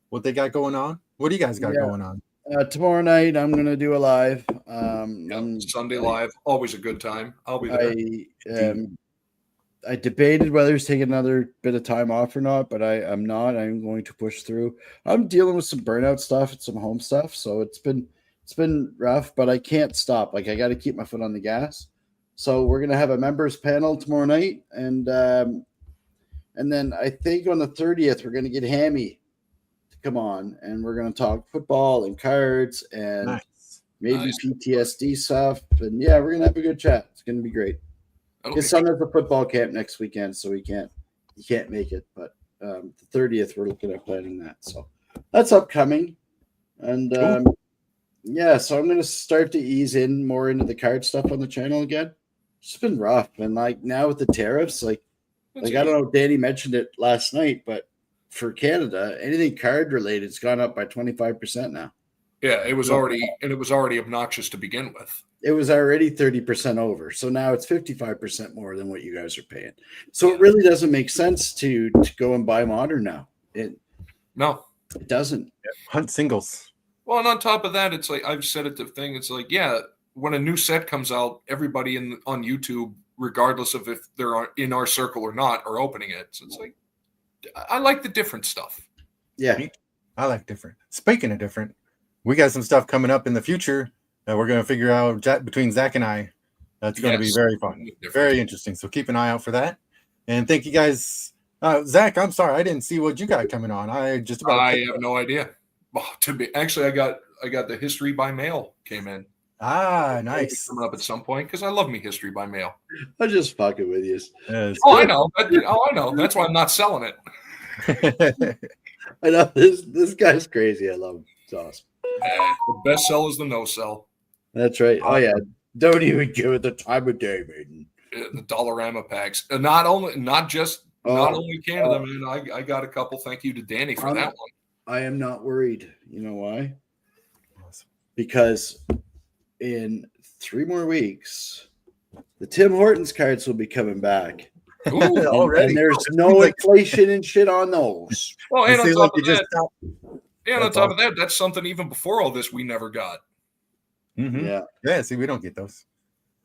what they got going on. What do you guys got going on? Tomorrow night, I'm going to do a live. Sunday live. Always a good time. I'll be there. I debated whether to take another bit of time off or not, but I'm not. I'm going to push through. I'm dealing with some burnout stuff and some home stuff. So it's been rough, but I can't stop. Like I got to keep my foot on the gas. So we're gonna have a members panel tomorrow night, and then I think on the 30th we're gonna get Hammy to come on, and we're gonna talk football and cards and maybe PTSD stuff. And yeah, we're gonna have a good chat. It's gonna be great. His son has a football camp next weekend, so he can't make it. But the 30th we're looking at planning that. So that's upcoming, and. Yeah, so I'm going to start to ease in more into the card stuff on the channel again. It's been rough. And like now with the tariffs, like I don't know, Danny mentioned it last night, but for Canada, anything card related has gone up by 25% now. Yeah, it was already obnoxious to begin with. It was already 30% over. So now it's 55% more than what you guys are paying. So it really doesn't make sense to go and buy modern now. No, it doesn't. Hunt singles. Well, and on top of that, it's like I've said it to thing. It's like, yeah, when a new set comes out, everybody on YouTube, regardless of if they're in our circle or not, are opening it. So it's like, I like the different stuff. Yeah, I like different. Speaking of different, we got some stuff coming up in the future that we're going to figure out between Zach and I. That's going to be very fun, very interesting. So keep an eye out for that. And thank you guys, Zach. I'm sorry I didn't see what you got coming on. I have no idea. Actually, I got the history by mail came in. Nice. Coming up at some point because I love me history by mail. I'm just fucking with you. I know. I know. That's why I'm not selling it. I know this guy's crazy. I love him. It's awesome. The best sell is the no sell. That's right. Oh yeah. Don't even give it the time of day, Maiden. The Dollarama packs. Not only Canada, man. I got a couple. Thank you to Danny for that one. I am not worried. You know why? Because in 3 more weeks, the Tim Hortons cards will be coming back. Ooh. Already. And there's It no seems like- inflation and shit on those. Well, it and on seems top like of you just that, stopped. and on That's top of that, that's something even before all this we never got. Mhm. Yeah. Yeah, see, we don't get those.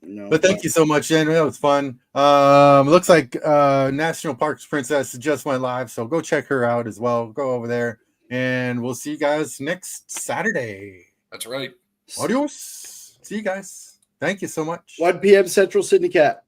No, But thank you so much, Jen. That was fun. Looks like National Parks Princess just went live, so go check her out as well. Go over there, and we'll see you guys next Saturday. That's right. Adios. See you guys. Thank you so much. 1 p.m. Central Sydney Cat.